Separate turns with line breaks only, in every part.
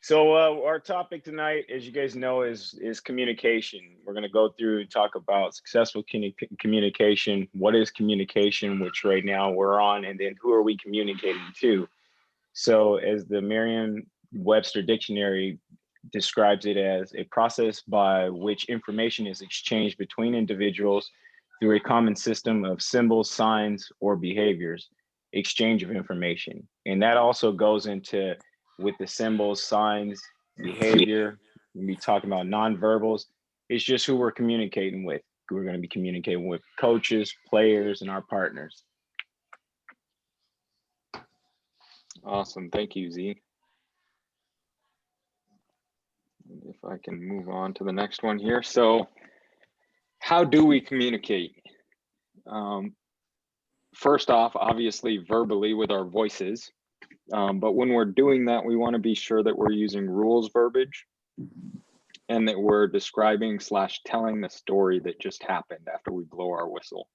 So our topic tonight, as you guys know, is communication. We're going to go through and talk about successful communication. What is communication, which right now we're on, and then who are we communicating to? So as the Merriam-Webster dictionary describes it as a process by which information is exchanged between individuals through a common system of symbols, signs, or behaviors, exchange of information. And that also goes into with the symbols, signs, behavior. We'll be talking about nonverbals. It's just who we're communicating with. We're going to be communicating with coaches, players, and our partners.
Awesome. Thank you, Z. If I can move on to the next one here. So how do we communicate? First off, obviously verbally with our voices. But when we're doing that, we want to be sure that we're using rules verbiage and that we're describing / telling the story that just happened after we blow our whistle.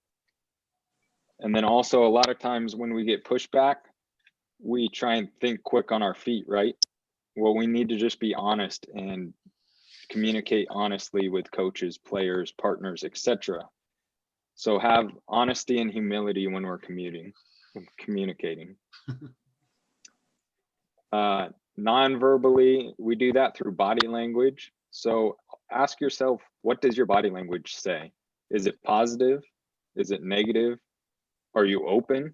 And then also a lot of times when we get pushback, we try and think quick on our feet, right? Well, we need to just be honest and communicate honestly with coaches, players, partners, etc. So have honesty and humility when we're communicating. Non-verbally, we do that through body language. So ask yourself, what does your body language say? Is it positive? Is it negative? Are you open?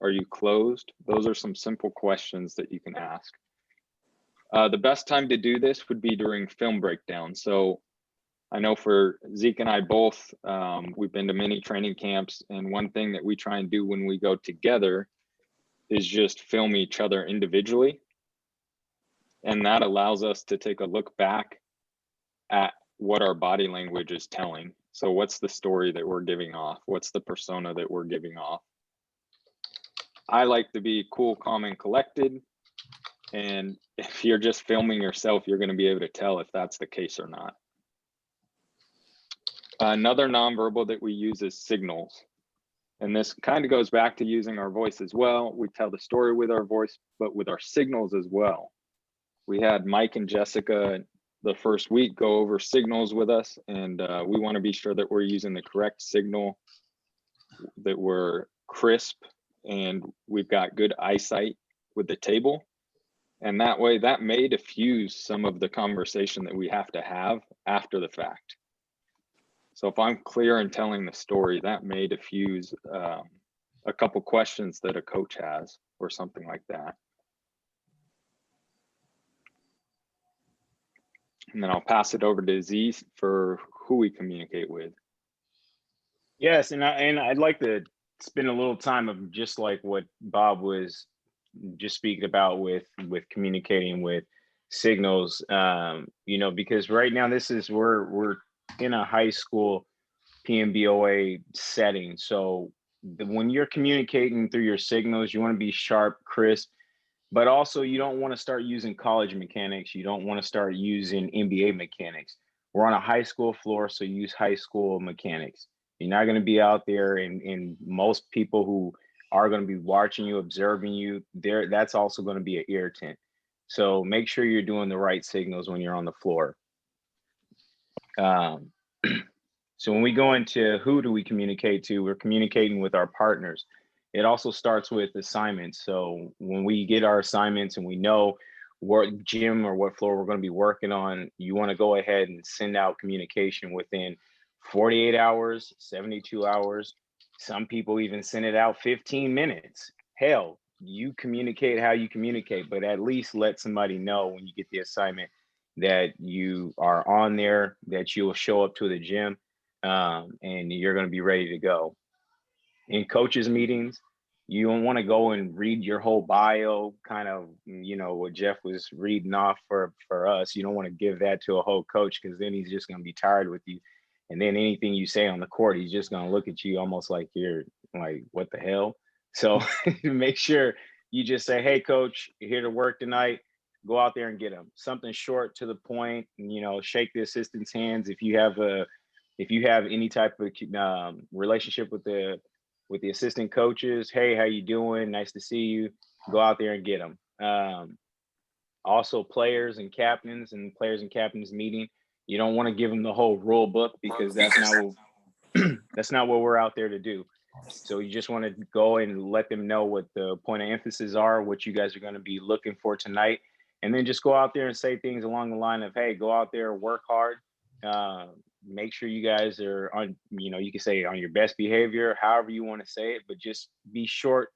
Are you closed? Those are some simple questions that you can ask. The best time to do this would be during film breakdown. So I know for Zeke and I both, we've been to many training camps, and one thing that we try and do when we go together is just film each other individually. And that allows us to take a look back at what our body language is telling. So what's the story that we're giving off? What's the persona that we're giving off? I like to be cool, calm, and collected. And if you're just filming yourself, you're going to be able to tell if that's the case or not. Another nonverbal that we use is signals. And this kind of goes back to using our voice as well. We tell the story with our voice, but with our signals as well. We had Mike and Jessica the first week go over signals with us, and we want to be sure that we're using the correct signal, that we're crisp, and we've got good eyesight with the table. And that way, that may diffuse some of the conversation that we have to have after the fact. So if I'm clear in telling the story, that may diffuse a couple questions that a coach has or something like that. And then I'll pass it over to Z for who we communicate with.
Yes, and I'd like to spend a little time of just like what Bob was just speaking about with communicating with signals. You know, because right now we're in a high school PNBOA setting. So when you're communicating through your signals, you want to be sharp, crisp, but also you don't want to start using college mechanics. You don't want to start using NBA mechanics. We're on a high school floor, so use high school mechanics. You're not going to be out there, and most people who are going to be watching you, observing you, that's also going to be an irritant. So make sure you're doing the right signals when you're on the floor. So when we go into who do we communicate to, we're communicating with our partners. It also starts with assignments. So when we get our assignments and we know what gym or what floor we're going to be working on, you want to go ahead and send out communication within 48 hours, 72 hours. Some people even send it out 15 minutes. Hell, you communicate how you communicate, but at least let somebody know when you get the assignment that you are on there, that you will show up to the gym, and you're going to be ready to go. In coaches meetings, you don't want to go and read your whole bio, kind of, you know, what Jeff was reading off for us. You don't want to give that to a whole coach, because then he's just going to be tired with you. And then anything you say on the court, he's just going to look at you almost like you're like, what the hell? So make sure you just say, hey, coach, you're here to work tonight. Go out there and get them. Something short, to the point, and, you know, shake the assistant's hands. If you have any type of relationship with the assistant coaches, hey, how you doing? Nice to see you. Go out there and get them. Also, players and captains meeting. You don't want to give them the whole rule book, because that's not what we're out there to do. So you just want to go and let them know what the point of emphasis are, what you guys are going to be looking for tonight, and then just go out there and say things along the line of, hey, go out there, work hard, make sure you guys are on, you can say on your best behavior, however you want to say it, but just be short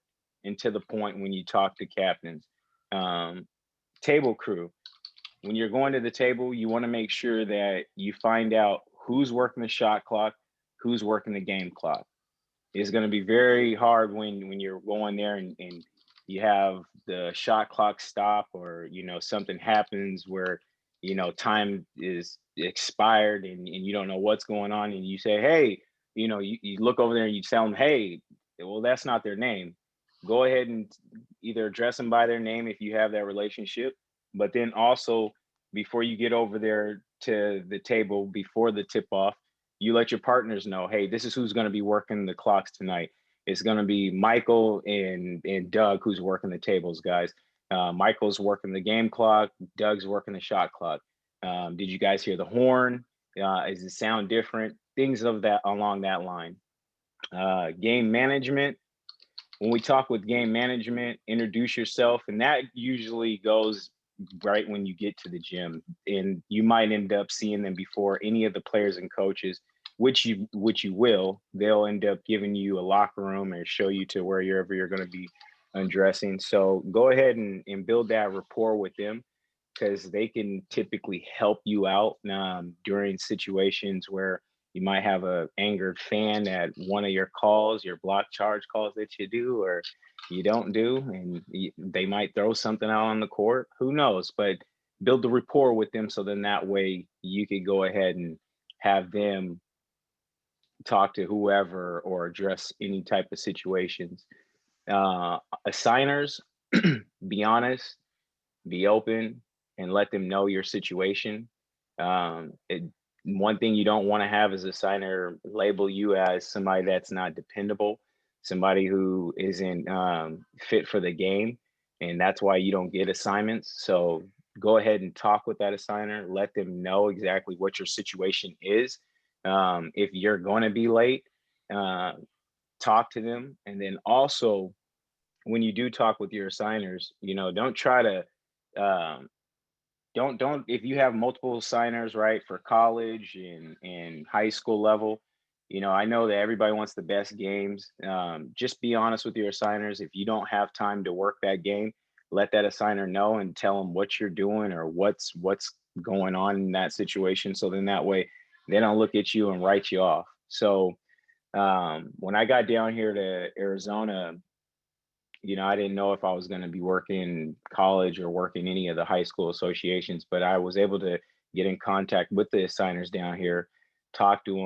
and to the point when you talk to captains. Table crew, when you're going to the table, you want to make sure that you find out who's working the shot clock, who's working the game clock. It's going to be very hard when you're going there and you have the shot clock stop, or something happens where time is expired, and you don't know what's going on, and you say, hey, you look over there and you tell them, hey, well, that's not their name. Go ahead and either address them by their name if you have that relationship, but then also, before you get over there to the table, before the tip off, you let your partners know, hey, this is who's going to be working the clocks tonight. It's going to be Michael and Doug who's working the tables, guys. Michael's working the game clock. Doug's working the shot clock. Did you guys hear the horn? Does it sound different? Things of that along that line. Game management. When we talk with game management, introduce yourself, and that usually goes right when you get to the gym, and you might end up seeing them before any of the players and coaches, which you will. They'll end up giving you a locker room or show you to wherever you're going to be undressing. So go ahead and build that rapport with them, because they can typically help you out during situations where you might have a angered fan at one of your calls, your block charge calls that you do or you don't do, and they might throw something out on the court. Who knows? But build the rapport with them, so then that way you could go ahead and have them talk to whoever or address any type of situations. Assigners, be honest, be open, and let them know your situation. One thing you don't want to have is a signer label you as somebody that's not dependable, somebody who isn't fit for the game, and that's why you don't get assignments. So go ahead and talk with that assigner, let them know exactly what your situation is. If you're going to be late, talk to them. And then also, when you do talk with your assigners, don't try to don't if you have multiple signers, right, for college and high school level, I know that everybody wants the best games. Just be honest with your assigners. If you don't have time to work that game, let that assigner know and tell them what you're doing or what's going on in that situation, so then that way they don't look at you and write you off. So when I got down here to Arizona, I didn't know if I was going to be working college or working any of the high school associations, but I was able to get in contact with the assigners down here, talk to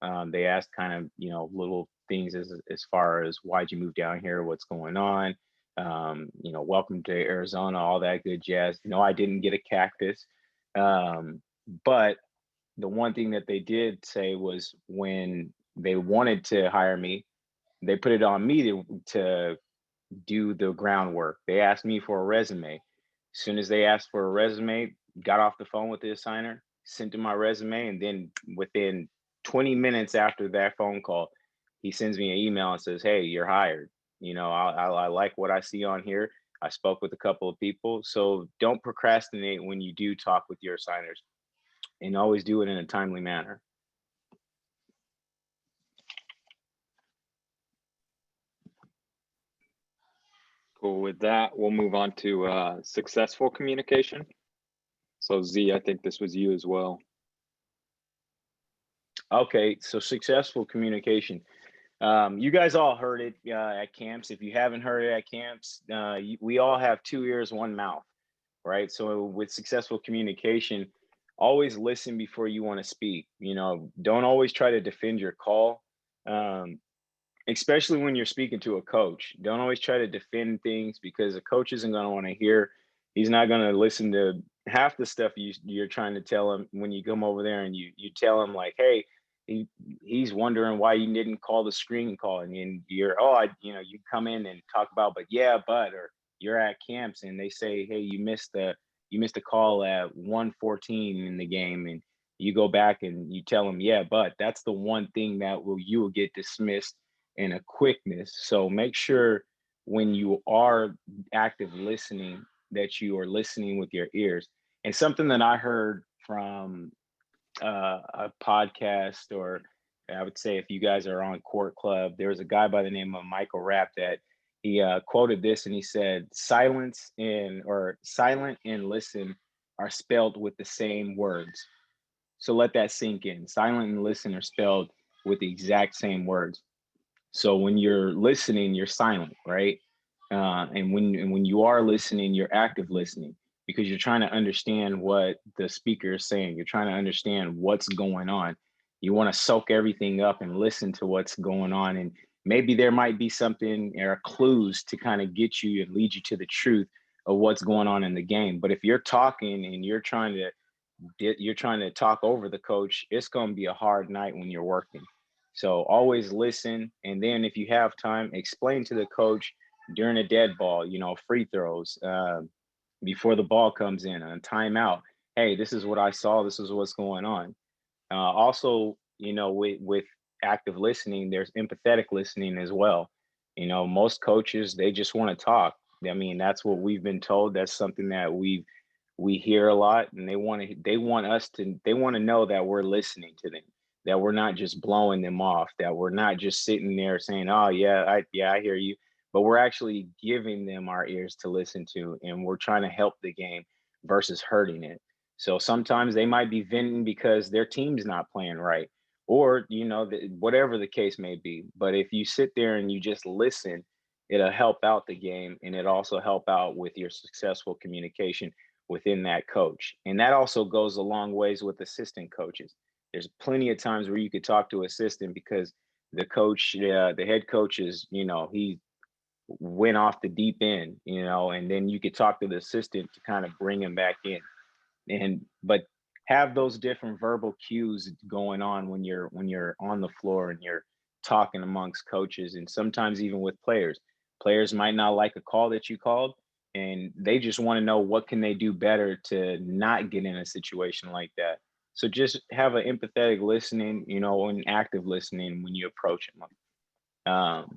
them. They asked kind of, little things as far as why'd you move down here? What's going on? Welcome to Arizona, all that good jazz. I didn't get a cactus. But the one thing that they did say was when they wanted to hire me, they put it on me to do the groundwork. They asked me for a resume. As soon as they asked for a resume, got off the phone with the assigner, sent him my resume, and then within 20 minutes after that phone call, he sends me an email and says, hey, you're hired. I like what I see on here. I spoke with a couple of people. So don't procrastinate when you do talk with your assigners, and always do it in a timely manner.
Cool. With that, we'll move on to successful communication. So Z, I think this was you as well.
Okay, so successful communication. You guys all heard it at camps. If you haven't heard it at camps, we all have 2 ears, 1 mouth, right? So with successful communication, always listen before you want to speak. Don't always try to defend your call. Especially when you're speaking to a coach, don't always try to defend things, because a coach isn't going to want to hear. He's not going to listen to half the stuff you're trying to tell him when you come over there and you tell him like, hey, he's wondering why you didn't call the screen call, and you're you come in and talk about, but or you're at camps and they say, hey, you missed you missed a call at 1:14 in the game, and you go back and you tell them, yeah, but that's the one thing that you will get dismissed in a quickness. So make sure when you are active listening that you are listening with your ears. And something that I heard from a podcast, or I would say if you guys are on Court Club, there was a guy by the name of Michael Rapp that he quoted this, and he said, silent and listen are spelled with the same words. So let that sink in. Silent and listen are spelled with the exact same words. So when you're listening, you're silent, right? And when you are listening, you're active listening, because you're trying to understand what the speaker is saying. You're trying to understand what's going on. You want to soak everything up and listen to what's going on. And maybe there might be something or clues to kind of get you and lead you to the truth of what's going on in the game. But if you're talking and you're trying to talk over the coach, it's going to be a hard night when you're working. So always listen. And then if you have time, explain to the coach during a dead ball, free throws, before the ball comes in, on timeout. Hey, this is what I saw. This is what's going on. Also, with active listening, there's empathetic listening as well. Most coaches, they just want to talk. I mean, that's what we've been told. That's something that we hear a lot, and they want to know that we're listening to them, that we're not just blowing them off, that we're not just sitting there saying, oh yeah, I hear you, but we're actually giving them our ears to listen to, and we're trying to help the game versus hurting it. So sometimes they might be venting because their team's not playing right, or whatever the case may be. But if you sit there and you just listen, it'll help out the game, and it also help out with your successful communication within that coach. And that also goes a long ways with assistant coaches. There's plenty of times where you could talk to assistant because the coach, the head coach is, he went off the deep end, and then you could talk to the assistant to kind of bring him back in. But have those different verbal cues going on when you're on the floor and you're talking amongst coaches, and sometimes even with players. Players might not like a call that you called, and they just want to know what can they do better to not get in a situation like that. So just have an empathetic listening, and active listening when you approach them.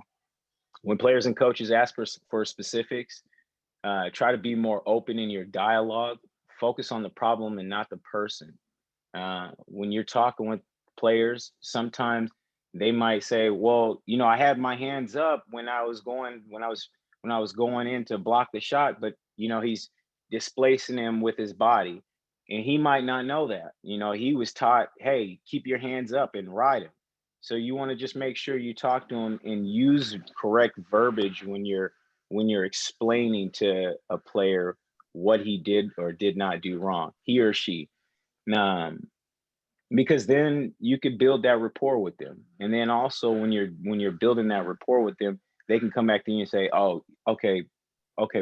When players and coaches ask for specifics, try to be more open in your dialogue. Focus on the problem and not the person. When you're talking with players, sometimes they might say, well, I had my hands up when I was going in to block the shot, but he's displacing him with his body, and he might not know that. He was taught, hey, keep your hands up and ride him. So you want to just make sure you talk to him and use correct verbiage when you're explaining to a player what he did or did not do wrong, he or she. Because then you could build that rapport with them. And then also when you're building that rapport with them, they can come back to you and say, oh, okay,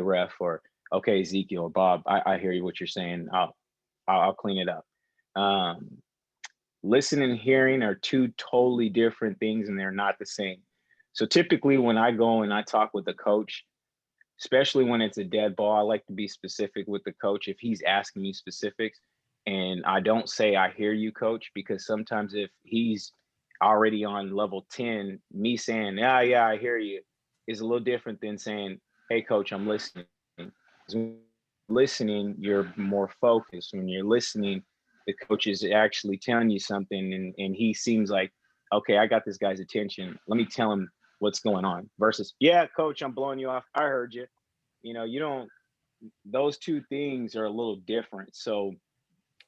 ref, or okay, Ezekiel or Bob, I hear you what you're saying. I'll clean it up. Listening and hearing are two totally different things, and they're not the same. So typically when I go and I talk with the coach, especially when it's a dead ball, I like to be specific with the coach if he's asking me specifics. And I don't say, I hear you, coach, because sometimes if he's already on level 10, me saying, yeah, I hear you, is a little different than saying, hey, coach, I'm listening. Listening, you're more focused. When you're listening, the coach is actually telling you something, and he seems like, okay, I got this guy's attention. Let me tell him what's going on, versus, yeah, coach, I'm blowing you off. I heard you. You don't, those two things are a little different. So,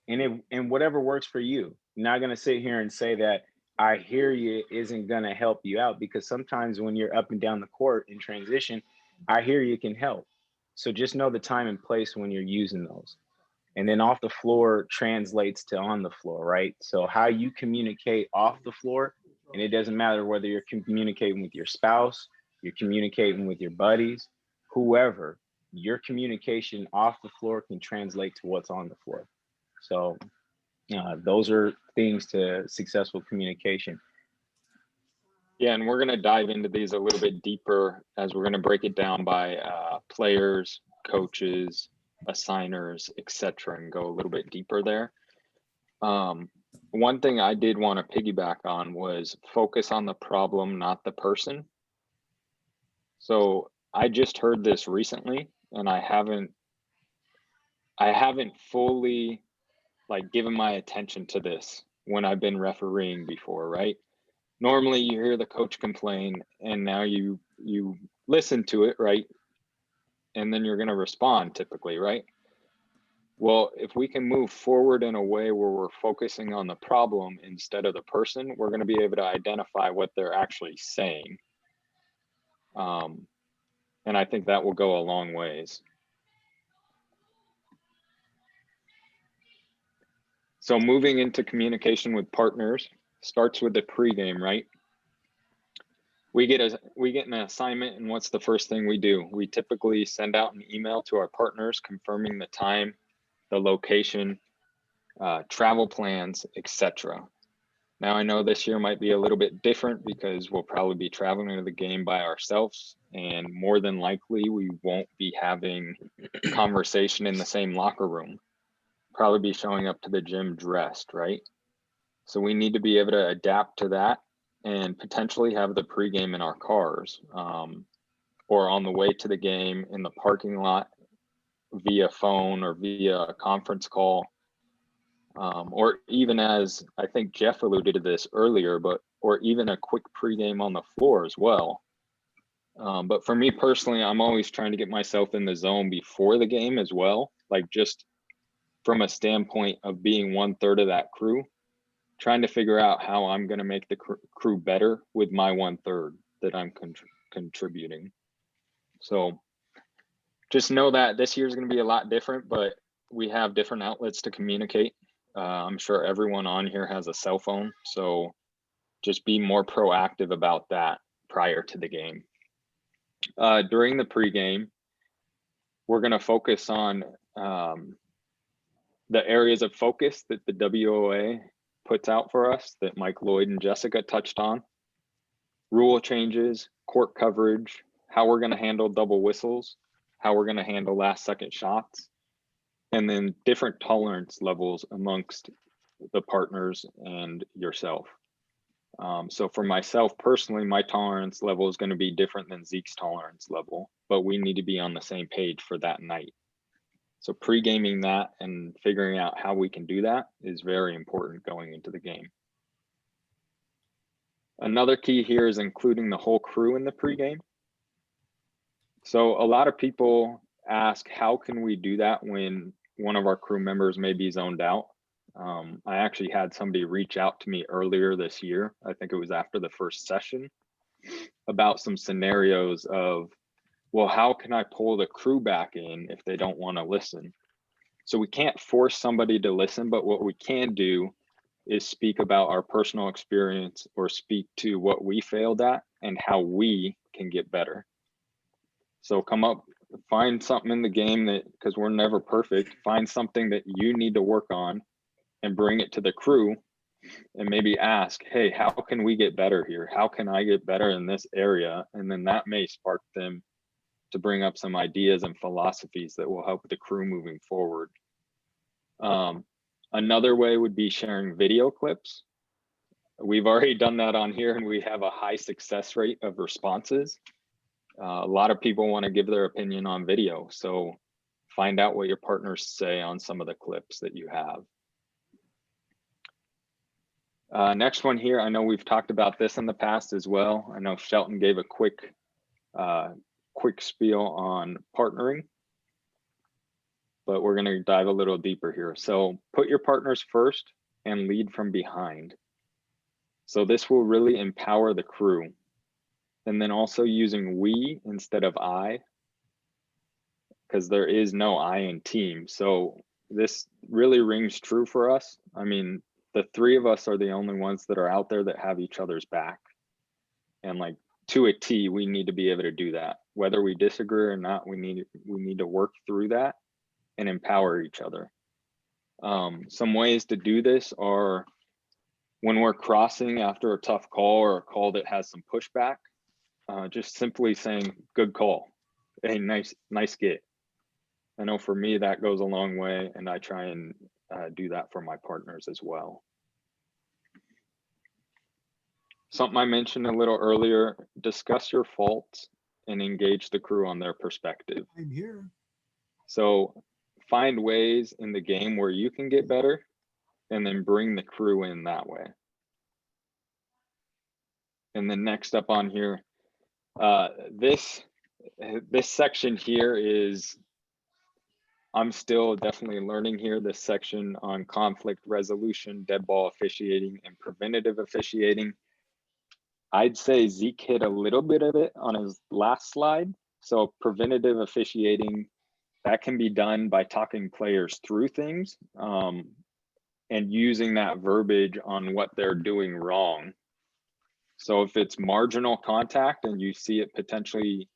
and whatever works for you. You're not going to sit here and say that I hear you isn't going to help you out, because sometimes when you're up and down the court in transition, I hear you can help. So just know the time and place when you're using those. And then off the floor translates to on the floor, right? So how you communicate off the floor, and it doesn't matter whether you're communicating with your spouse, you're communicating with your buddies, whoever, your communication off the floor can translate to what's on the floor. So those are things to successful communication.
Yeah, and we're going to dive into these a little bit deeper as we're going to break it down by players, coaches, assigners, etc., and go a little bit deeper there. One thing I did want to piggyback on was focus on the problem, not the person. So I just heard this recently, and I haven't fully like given my attention to this when I've been refereeing before, right? Normally you hear the coach complain and now you listen to it, right? And then you're going to respond typically, right? Well, if we can move forward in a way where we're focusing on the problem instead of the person, we're going to be able to identify what they're actually saying. And I think that will go a long ways. So moving into communication with partners starts with the pregame, right? We get an assignment, and what's the first thing we do? We typically send out an email to our partners confirming the time, the location, travel plans, etc. Now I know this year might be a little bit different because we'll probably be traveling to the game by ourselves, and more than likely we won't be having conversation in the same locker room. Probably be showing up to the gym dressed, right? So we need to be able to adapt to that and potentially have the pregame in our cars, or on the way to the game in the parking lot via phone or via a conference call, or even, as I think Jeff alluded to this earlier, or even a quick pregame on the floor as well. But for me personally, I'm always trying to get myself in the zone before the game as well, like just from a standpoint of being 1/3 of that crew, trying to figure out how I'm going to make the crew better with my 1/3 that I'm contributing. So just know that this year is going to be a lot different, but we have different outlets to communicate. I'm sure everyone on here has a cell phone, so just be more proactive about that prior to the game. During the pregame, we're going to focus on the areas of focus that the WOA puts out for us that Mike Lloyd and Jessica touched on. Rule changes, court coverage, how we're going to handle double whistles, how we're going to handle last second shots, and then different tolerance levels amongst the partners and yourself. So for myself personally, my tolerance level is going to be different than Zeke's tolerance level, but we need to be on the same page for that night. So pre-gaming that and figuring out how we can do that is very important going into the game. Another key here is including the whole crew in the pregame. So a lot of people ask, how can we do that when one of our crew members may be zoned out? I actually had somebody reach out to me earlier this year, I think it was after the first session, about some scenarios of, well, how can I pull the crew back in if they don't want to listen? So we can't force somebody to listen, but what we can do is speak about our personal experience or speak to what we failed at and how we can get better. So find something in the game that, because we're never perfect, find something that you need to work on and bring it to the crew and maybe ask, hey, how can we get better here? How can I get better in this area? And then that may spark them to bring up some ideas and philosophies that will help the crew moving forward. Another way would be sharing video clips. We've already done that on here and we have a high success rate of responses. A lot of people want to give their opinion on video. So find out what your partners say on some of the clips that you have. Next one here, I know we've talked about this in the past as well. I know Shelton gave a quick spiel on partnering, but we're going to dive a little deeper here. So put your partners first and lead from behind. So this will really empower the crew. And then also using we instead of I, because there is no I in team. So this really rings true for us. I mean, the three of us are the only ones that are out there that have each other's back. And like to a T, we need to be able to do that. Whether we disagree or not, we need to work through that and empower each other. Some ways to do this are when we're crossing after a tough call or a call that has some pushback, just simply saying, good call, hey, nice get. I know for me, that goes a long way, and I try and do that for my partners as well. Something I mentioned a little earlier, discuss your faults and engage the crew on their perspective.
I'm here.
So find ways in the game where you can get better and then bring the crew in that way. And then next up on here, this section here is, I'm still definitely learning here, this section on conflict resolution, dead ball officiating, and preventative officiating. I'd say Zeke hit a little bit of it on his last slide. So preventative officiating, that can be done by talking players through things and using that verbiage on what they're doing wrong. So if it's marginal contact and you see it potentially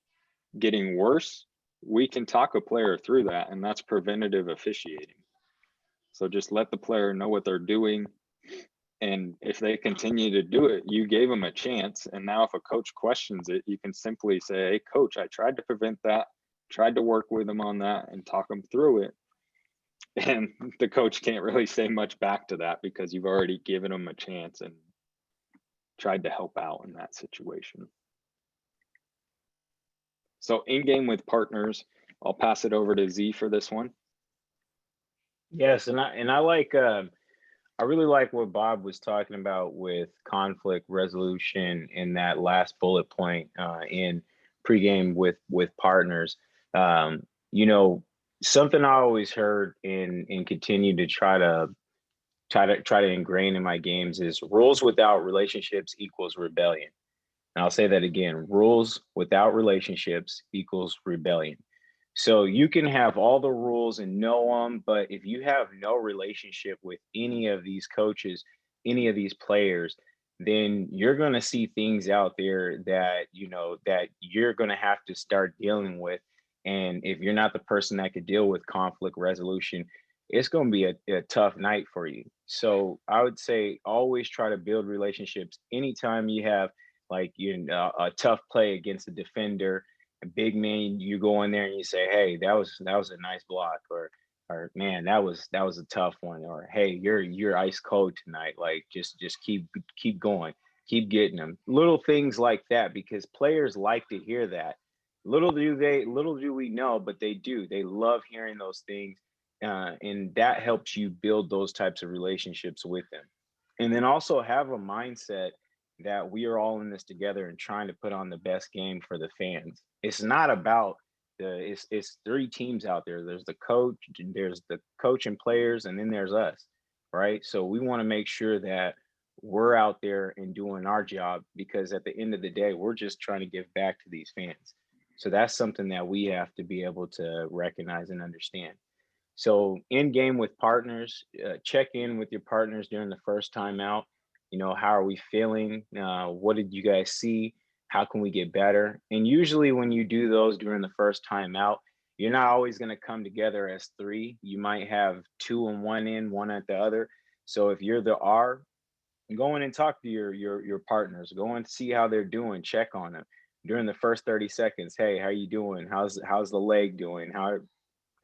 getting worse, we can talk a player through that, and that's preventative officiating. So just let the player know what they're doing. And if they continue to do it, you gave them a chance. And now if a coach questions it, you can simply say, hey, coach, I tried to prevent that, tried to work with them on that and talk them through it. And the coach can't really say much back to that because you've already given them a chance and tried to help out in that situation. So in game with partners, I'll pass it over to Z for this one.
Yes, and I like I really like what Bob was talking about with conflict resolution in that last bullet point in pregame with partners. You know, something I always heard and continue to try to ingrain in my games is rules without relationships equals rebellion. And I'll say that again, rules without relationships equals rebellion. So you can have all the rules and know them, but if you have no relationship with any of these coaches, any of these players, then you're going to see things out there that, you know, that you're going to have to start dealing with. And if you're not the person that could deal with conflict resolution, it's going to be a tough night for you. So I would say always try to build relationships anytime you have like a tough play against a defender, a big man, you go in there and you say, hey, that was a nice block, or man, that was a tough one, or hey, you're ice cold tonight. Like just keep going, keep getting them. Little things like that, because players like to hear that. Little do we know, but they do. They love hearing those things, and that helps you build those types of relationships with them. And then also have a mindset that we are all in this together and trying to put on the best game for the fans. It's not about it's three teams out there. There's the coach and players, and then there's us, right? So we want to make sure that we're out there and doing our job, because at the end of the day, we're just trying to give back to these fans. So that's something that we have to be able to recognize and understand. So in game with partners, check in with your partners during the first time out. You know, how are we feeling? What did you guys see? How can we get better? And usually when you do those during the first time out, you're not always going to come together as three. You might have two on one end, one at the other. So if you're the R, go in and talk to your partners. Go and see how they're doing. Check on them during the first 30 seconds. Hey, how you doing? How's the leg doing? How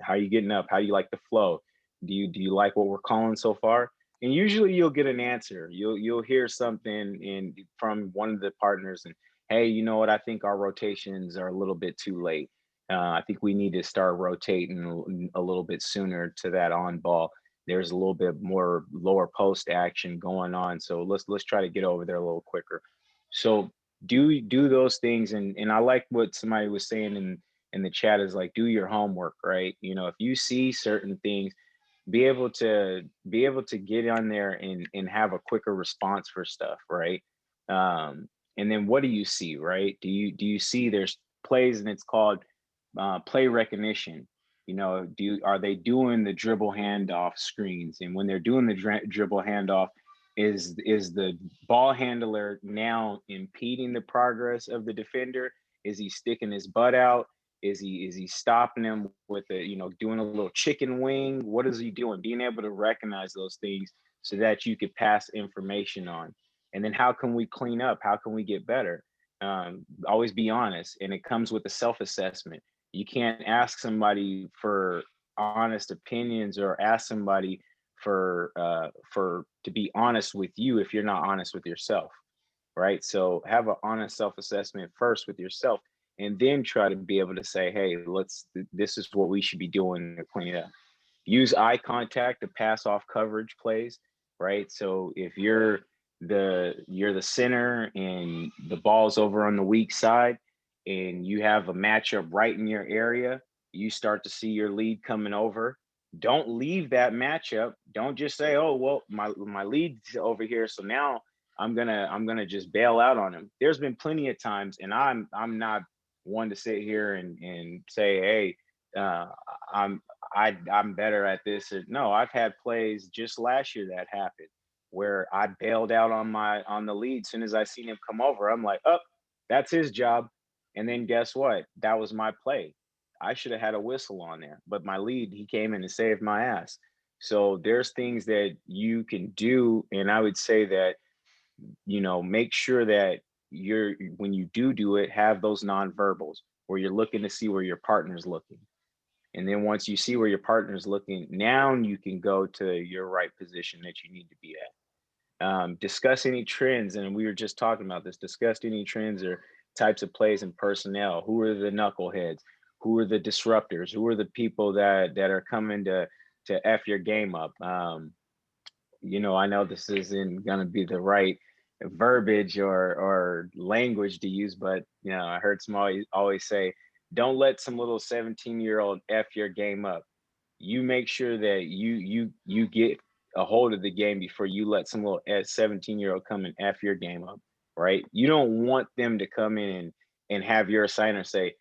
are you getting up? How do you like the flow? Do you like what we're calling so far? And usually you'll get an answer. You'll hear something from one of the partners, and hey, you know what? I think our rotations are a little bit too late. I think we need to start rotating a little bit sooner to that on ball. There's a little bit more lower post action going on, so let's try to get over there a little quicker. So do those things, and I like what somebody was saying in the chat is like, do your homework, right? You know, if you see certain things, be able to get on there and have a quicker response for stuff, right? And then what do you see, right? Do you see there's plays and it's called play recognition? You know, are they doing the dribble handoff screens? And when they're doing the dribble handoff, is the ball handler now impeding the progress of the defender? Is he sticking his butt out? Is he stopping him with doing a little chicken wing? What is he doing? Being able to recognize those things so that you could pass information on. And then how can we clean up? How can we get better? Always be honest. And it comes with a self-assessment. You can't ask somebody for honest opinions or ask somebody for to be honest with you if you're not honest with yourself, right? So have an honest self-assessment first with yourself, and then try to be able to say, hey, this is what we should be doing to clean it up. Use eye contact to pass off coverage plays, right? So if you're the center and the ball's over on the weak side and you have a matchup right in your area, you start to see your lead coming over. Don't leave that matchup. Don't just say, oh, well, my lead's over here, so now I'm gonna just bail out on him. There's been plenty of times, and I'm not one to sit here and say, hey, I'm I'm better at this. No, I've had plays just last year that happened where I bailed out on the lead. As soon as I seen him come over, I'm like, oh, that's his job. And then guess what? That was my play. I should have had a whistle on there, but my lead, he came in and saved my ass. So there's things that you can do, and I would say that, make sure that when you do it, have those nonverbals where you're looking to see where your partner's looking. And then once you see where your partner's looking, now you can go to your right position that you need to be at. Discuss any trends, and we were just talking about this. Discuss any trends or types of plays and personnel. Who are the knuckleheads? Who are the disruptors? Who are the people that are coming to f your game up? I know this isn't going to be the right verbiage or language to use, but I heard somebody always say, don't let some little 17-year-old f your game up. You make sure that you get a hold of the game before you let some little 17-year-old come and f your game up, right? You don't want them to come in and have your assigner say,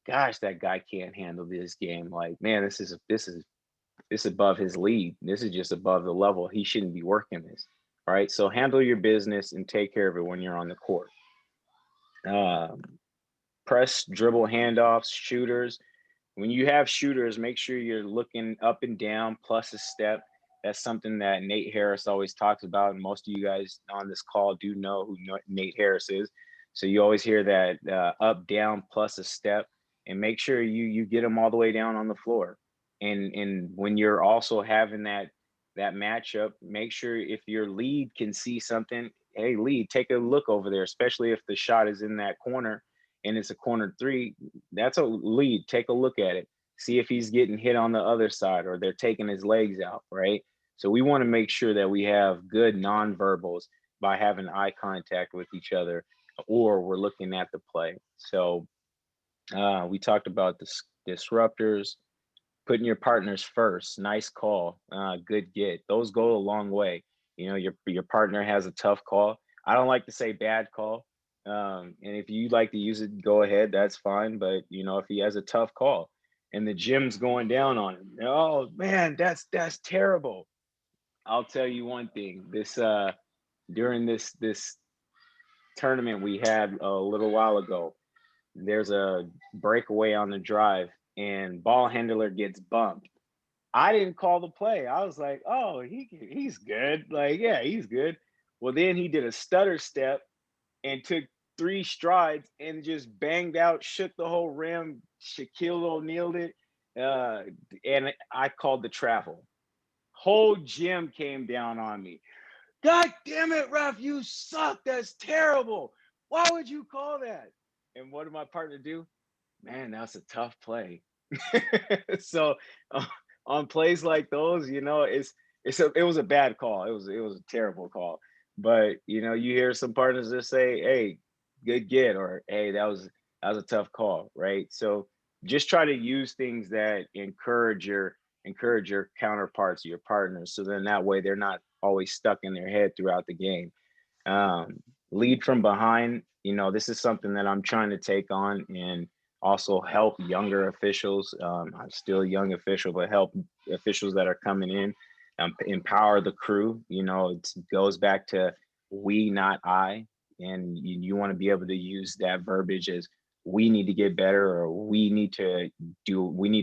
gosh, that guy can't handle this game. Like, man, this is above his lead. This is just above the level. He shouldn't be working this. Right. So handle your business and take care of it when you're on the court. Press, dribble, handoffs, shooters. When you have shooters, make sure you're looking up and down plus a step. That's something that Nate Harris always talks about. And most of you guys on this call do know who Nate Harris is. So you always hear that up, down plus a step, and make sure you get them all the way down on the floor. And when you're also having that matchup, make sure if your lead can see something, hey, lead, take a look over there, especially if the shot is in that corner and it's a corner three. That's a lead. Take a look at it. See if he's getting hit on the other side or they're taking his legs out, right? So we want to make sure that we have good nonverbals by having eye contact with each other, or we're looking at the play. So we talked about the disruptors, putting your partners first. Nice call. Good get. Those go a long way. Your partner has a tough call. I don't like to say bad call. And if you like to use it, go ahead. That's fine. But if he has a tough call and the gym's going down on him, oh man, that's terrible. I'll tell you one thing. During this tournament we had a little while ago, there's a breakaway on the drive and ball handler gets bumped. I didn't call the play. I was like, oh, he's good. Like, yeah, he's good. Well, then he did a stutter step and took 3 strides and just banged out, shook the whole rim. Shaquille O'Neal'd it. And I called the travel. Whole gym came down on me. God damn it, ref, you suck. That's terrible. Why would you call that? And what did my partner do? Man, that's a tough play. So on plays like those, it was a bad call. It was a terrible call. But you hear some partners just say, "Hey, good get," or "Hey, that was a tough call," right? So just try to use things that encourage your counterparts, your partners, so then that way they're not always stuck in their head throughout the game. Lead from behind. This is something that I'm trying to take on and also help younger officials. I'm still a young official, but help officials that are coming in, empower the crew. It goes back to we, not I. And you want to be able to use that verbiage as we need to get better, or we need to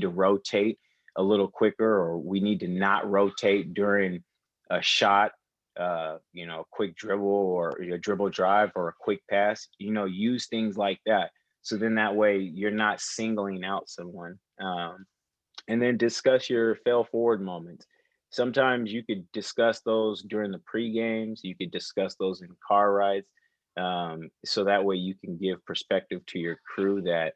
rotate a little quicker, or we need to not rotate during a shot, quick dribble or a dribble drive or a quick pass. Use things like that So then that way you're not singling out someone. And then discuss your fail forward moments. Sometimes you could discuss those during the pre games. You could discuss those in car rides, so that way you can give perspective to your crew that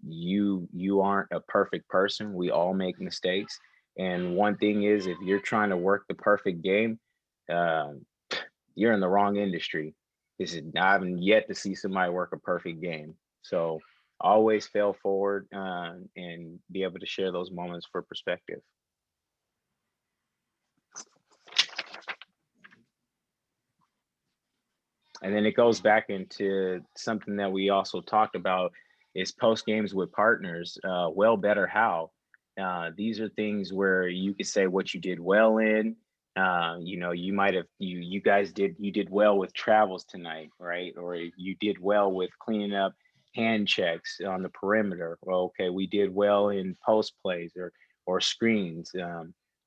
you aren't a perfect person. We all make mistakes, and one thing is, if you're trying to work the perfect game, um, you're in the wrong industry. I haven't yet to see somebody work a perfect game. So always fail forward, and be able to share those moments for perspective. And then it goes back into something that we also talked about is post games with partners. Well, better, how. These are things where you could say what you did well in. You might have you did well with travels tonight, right? Or you did well with cleaning up hand checks on the perimeter. Well, okay, we did well in post plays or screens.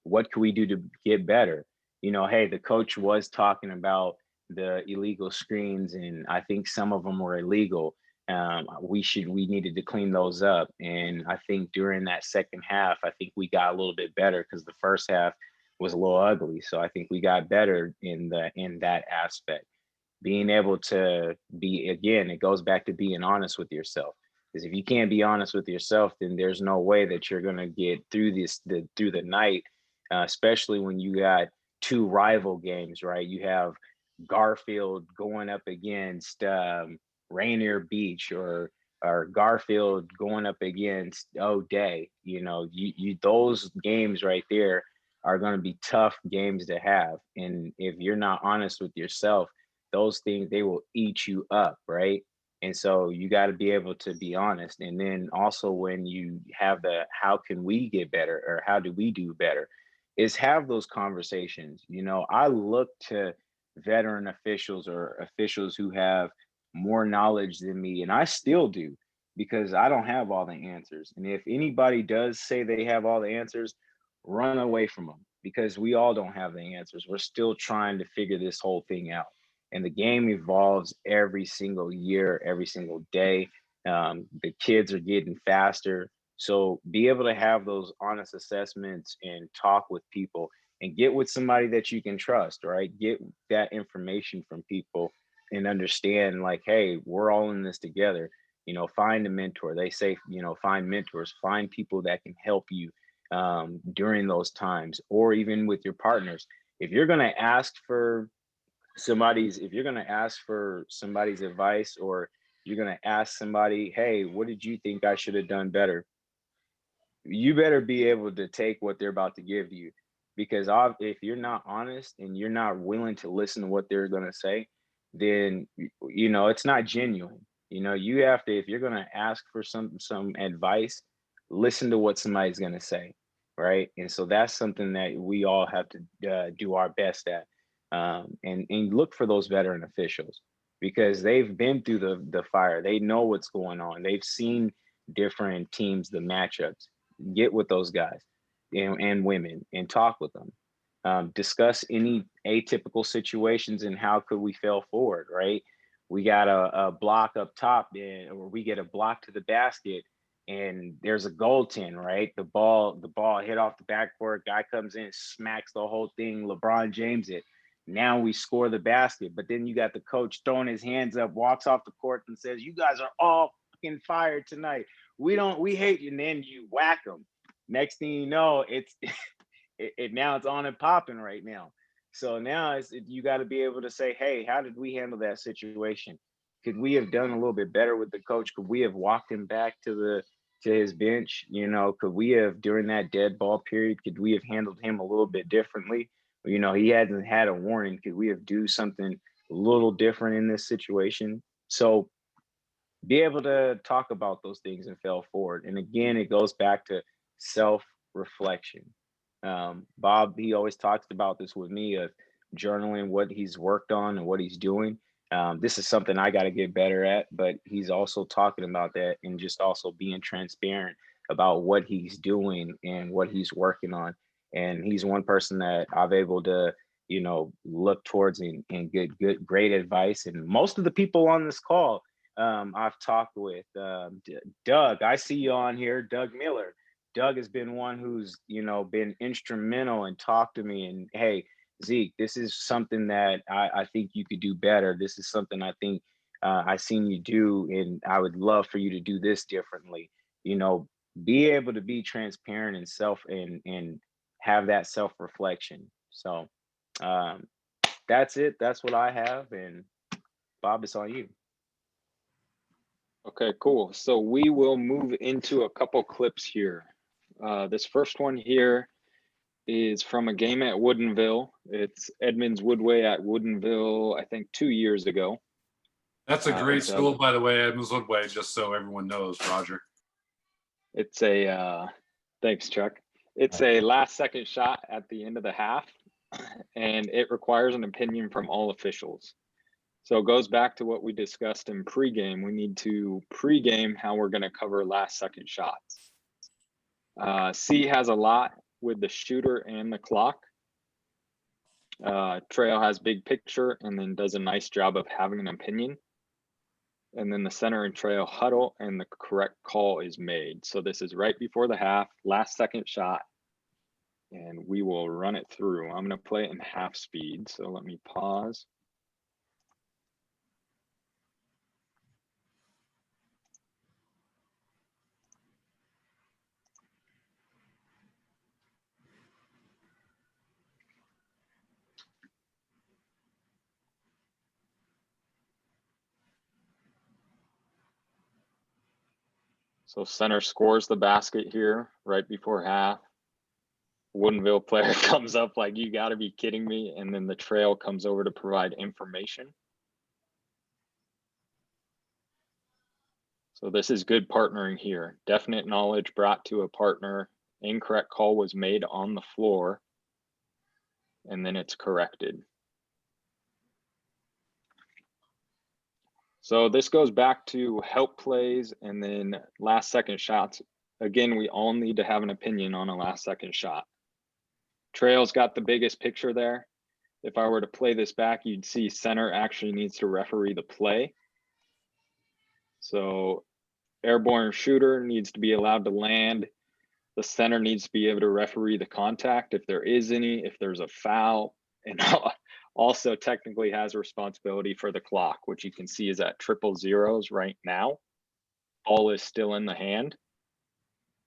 What can we do to get better? Hey, the coach was talking about the illegal screens, and I think some of them were illegal. We needed to clean those up, and I think during that second half, I think we got a little bit better because the first half was a little ugly. So I think we got better in that aspect. Being able to be, again, it goes back to being honest with yourself. Because if you can't be honest with yourself, then there's no way that you're gonna get through through the night, especially when you got two rival games, right? You have Garfield going up against Rainier Beach, or Garfield going up against O'Day. You those games right there are going to be tough games to have, and if you're not honest with yourself, those things, they will eat you up, right? And so you got to be able to be honest. And then also, when you have the how can we get better, or how do we do better, is have those conversations. I look to veteran officials or officials who have more knowledge than me, and I still do, because I don't have all the answers. And if anybody does say they have all the answers, run away from them, because we all don't have the answers. We're still trying to figure this whole thing out. And the game evolves every single year, every single day. The kids are getting faster. So be able to have those honest assessments and talk with people, and get with somebody that you can trust, right? Get that information from people and understand, like, hey, we're all in this together. Find a mentor. They say, find mentors, find people that can help you during those times, or even with your partners. If you're going to ask for somebody's advice, or you're going to ask somebody, hey, what did you think I should have done better? You better be able to take what they're about to give you, because if you're not honest and you're not willing to listen to what they're going to say, then it's not genuine. You have to, if you're going to ask for some advice, listen to what somebody's going to say, right? And so that's something that we all have to do our best at, and look for those veteran officials, because they've been through the fire. They know what's going on. They've seen different teams, the matchups. Get with those guys and women, and talk with them. Discuss any atypical situations and how could we fail forward, right? We got a block up top, or we get a block to the basket, and there's a goaltend, right? The ball hit off the backboard, guy comes in, smacks the whole thing, LeBron James it. Now we score the basket, but then you got the coach throwing his hands up, walks off the court and says, "You guys are all fucking fired tonight. We hate you." And then you whack them. Next thing you know, now it's on and popping right now. So now you got to be able to say, hey, how did we handle that situation? Could we have done a little bit better with the coach? Could we have walked him back to his bench? Could we have, during that dead ball period, could we have handled him a little bit differently? He hasn't had a warning. Could we have do something a little different in this situation? So be able to talk about those things and fail forward. And again, it goes back to self-reflection. Bob, he always talks about this with me, of journaling what he's worked on and what he's doing. This is something I got to get better at, but he's also talking about that, and just also being transparent about what he's doing and what he's working on. And he's one person that I've able to, look towards and get great advice. And most of the people on this call, I've talked with. Doug, I see you on here, Doug Miller. Doug has been one who's, been instrumental and talked to me and, hey, Zeke, this is something that I think you could do better. This is something I think I seen you do, and I would love for you to do this differently. You know, be able to be transparent and and have that self-reflection. So um, that's it. That's what I have. And Bob, it's on you.
Okay, cool. So we will move into a couple clips here. This first one here is from a game at Woodinville. It's Edmonds Woodway at Woodinville, I think 2 years ago.
That's a great school, by the way, Edmonds Woodway, just so everyone knows, Roger.
It's a, thanks, Chuck. It's a last second shot at the end of the half, and it requires an opinion from all officials. So it goes back to what we discussed in pregame. We need to pregame how we're going to cover last second shots. C has a lot with the shooter and the clock. Trail has big picture and then does a nice job of having an opinion. And then the center and trail huddle and the correct call is made. So this is right before the half, last second shot, and we will run it through. I'm going to play it in half speed. So let me pause. So center scores the basket here right before half. Woodinville player comes up like, you got to be kidding me. And then the trail comes over to provide information. So this is good partnering here. Definite knowledge brought to a partner. Incorrect call was made on the floor. And then it's corrected. So this goes back to help plays and then last second shots. Again, we all need to have an opinion on a last second shot. Trail's got the biggest picture there. If I were to play this back, you'd see center actually needs to referee the play. So airborne shooter needs to be allowed to land. The center needs to be able to referee the contact if there is any, if there's a foul, and also technically has a responsibility for the clock, which you can see is at 000 right now. Ball is still in the hand.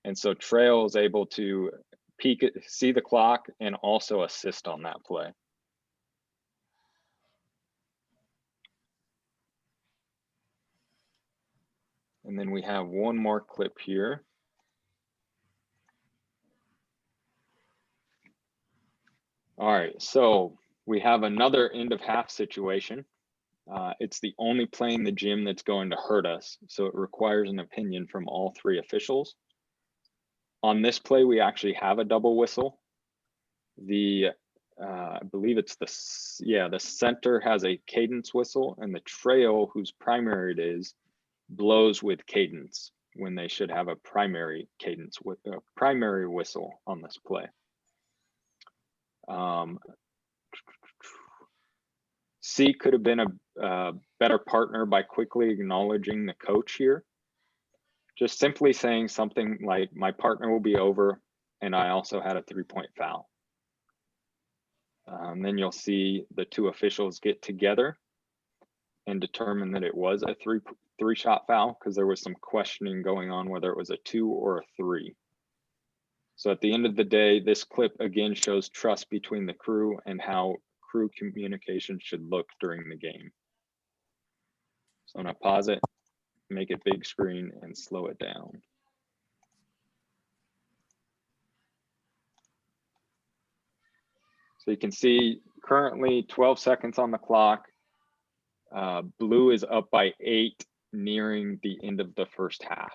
And so Trail is able to peek it, see the clock, and also assist on that play. And then we have one more clip here. All right, so we have another end of half situation. It's the only play in the gym that's going to hurt us. So it requires an opinion from all three officials. On this play, we actually have a double whistle. I believe it's the center has a cadence whistle, and the trail, whose primary it is, blows with cadence when they should have a primary cadence with a primary whistle on this play. C could have been a better partner by quickly acknowledging the coach here. Just simply saying something like, my partner will be over, and I also had a 3-point foul. Then you'll see the two officials get together and determine that it was a three-shot foul, because there was some questioning going on whether it was a 2 or a 3. So at the end of the day, this clip again shows trust between the crew and how crew communication should look during the game. So I'm gonna pause it, make it big screen, and slow it down. So you can see currently 12 seconds on the clock. Blue is up by 8, nearing the end of the first half.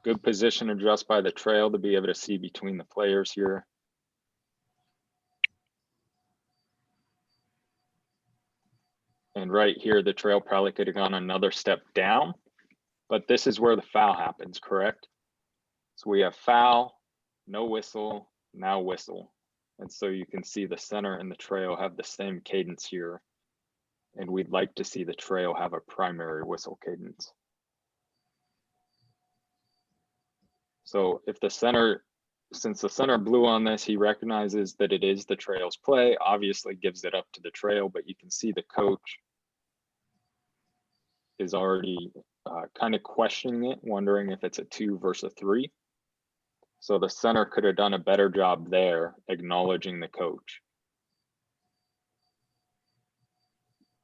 Good position adjust by the trail to be able to see between the players here. And right here, the trail probably could have gone another step down, but this is where the foul happens, correct? So we have foul, no whistle, now whistle. And so you can see the center and the trail have the same cadence here. And we'd like to see the trail have a primary whistle cadence. So if the center, since the center blew on this, he recognizes that it is the trail's play, obviously gives it up to the trail, but you can see the coach is already kind of questioning it, wondering if it's a 2 versus a 3. So the center could have done a better job there, acknowledging the coach.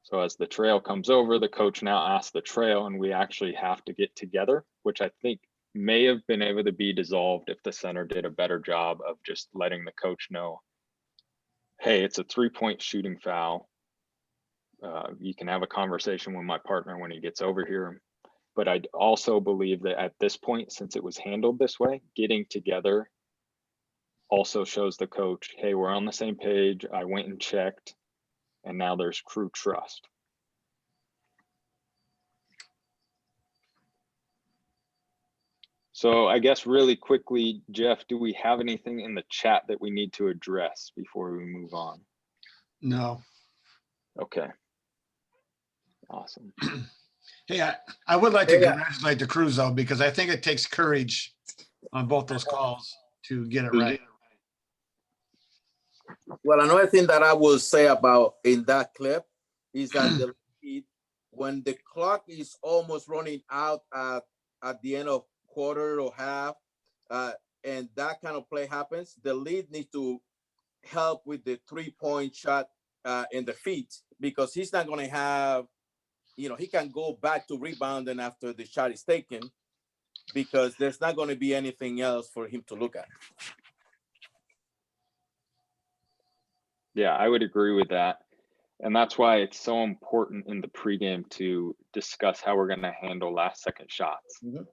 So as the trail comes over, the coach now asks the trail, and we actually have to get together, which I think may have been able to be dissolved if the center did a better job of just letting the coach know, hey, it's a 3-point shooting foul. You can have a conversation with my partner when he gets over here. But I also believe that at this point, since it was handled this way, getting together also shows the coach, hey, we're on the same page. I went and checked, and now there's crew trust. So I guess really quickly, Jeff, do we have anything in the chat that we need to address before we move on?
No.
Okay. Awesome.
Hey, I would like to congratulate the crews though, because I think it takes courage on both those calls to get it right.
Well, another thing that I will say about in that clip is that when the clock is almost running out at the end of quarter or half, and that kind of play happens, the lead needs to help with the 3-point shot in the feet, because he's not going to have, he can go back to rebounding after the shot is taken, because there's not going to be anything else for him to look at.
Yeah, I would agree with that. And that's why it's so important in the pregame to discuss how we're going to handle last second shots.
Mm-hmm.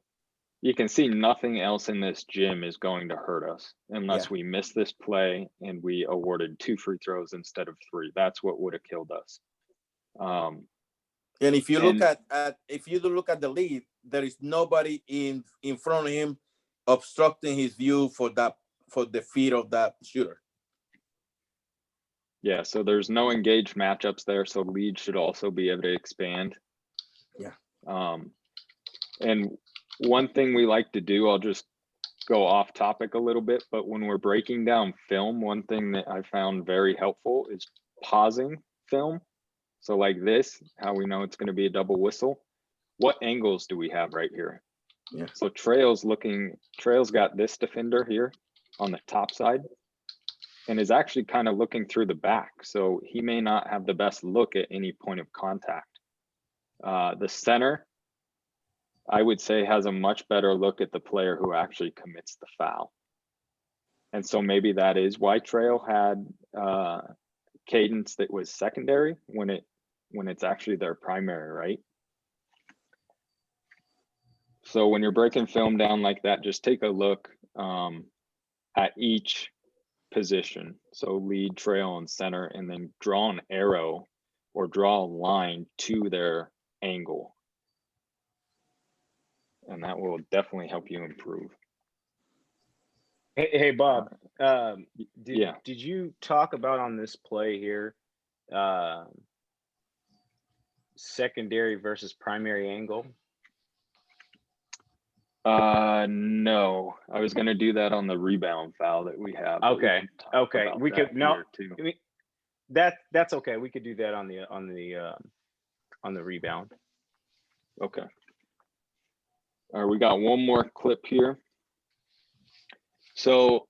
You can see nothing else in this gym is going to hurt us unless we miss this play and we awarded 2 free throws instead of 3. That's what would have killed us.
And if you look at the lead, there is nobody in front of him obstructing his view for the feet of that shooter.
Yeah, so there's no engaged matchups there, so lead should also be able to expand.
Yeah.
And one thing we like to do, I'll just go off topic a little bit, but when we're breaking down film, one thing that I found very helpful is pausing film. So like this, how we know it's going to be a double whistle. What angles do we have right here?
Yeah.
So Trail's got this defender here on the top side and is actually kind of looking through the back. So he may not have the best look at any point of contact. The center, I would say, has a much better look at the player who actually commits the foul. And so maybe that is why Trail had cadence that was secondary when it's actually their primary, right? So when you're breaking film down like that, just take a look at each position. So lead, trail, and center, and then draw an arrow or draw a line to their angle. And that will definitely help you improve.
Hey Bob,
yeah.
Did you talk about on this play here, secondary versus primary angle?
No, I was going to do that on the rebound foul that we have.
Okay. We could
too.
That's okay. We could do that on the rebound.
Okay. All right, we got one more clip here. So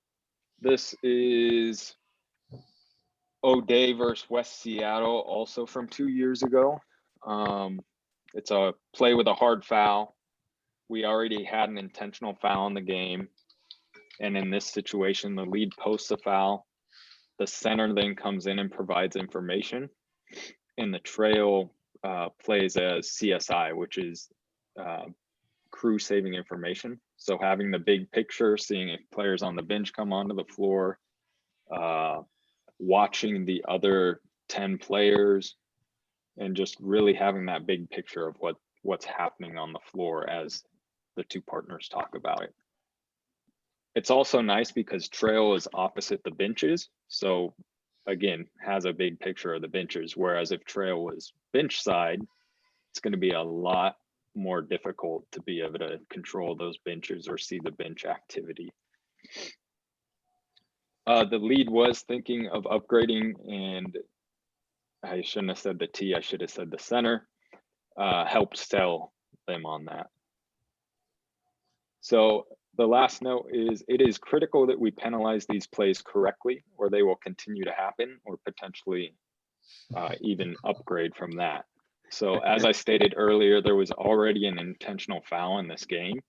this is O'Day versus West Seattle, also from 2 years ago. It's a play with a hard foul. We already had an intentional foul in the game. And in this situation, the lead posts a foul. The center then comes in and provides information. And the trail plays as CSI, which is crew saving information. So having the big picture, seeing if players on the bench come onto the floor, watching the other 10 players, and just really having that big picture of what's happening on the floor as the two partners talk about it. It's also nice because trail is opposite the benches. So again, has a big picture of the benches. Whereas if trail was bench side, it's going to be a lot more difficult to be able to control those benches or see the bench activity. The lead was thinking of upgrading, and I shouldn't have said the T, I should have said the center, helped sell them on that. So the last note is, it is critical that we penalize these plays correctly, or they will continue to happen, or potentially even upgrade from that. So as I stated earlier, there was already an intentional foul in this game.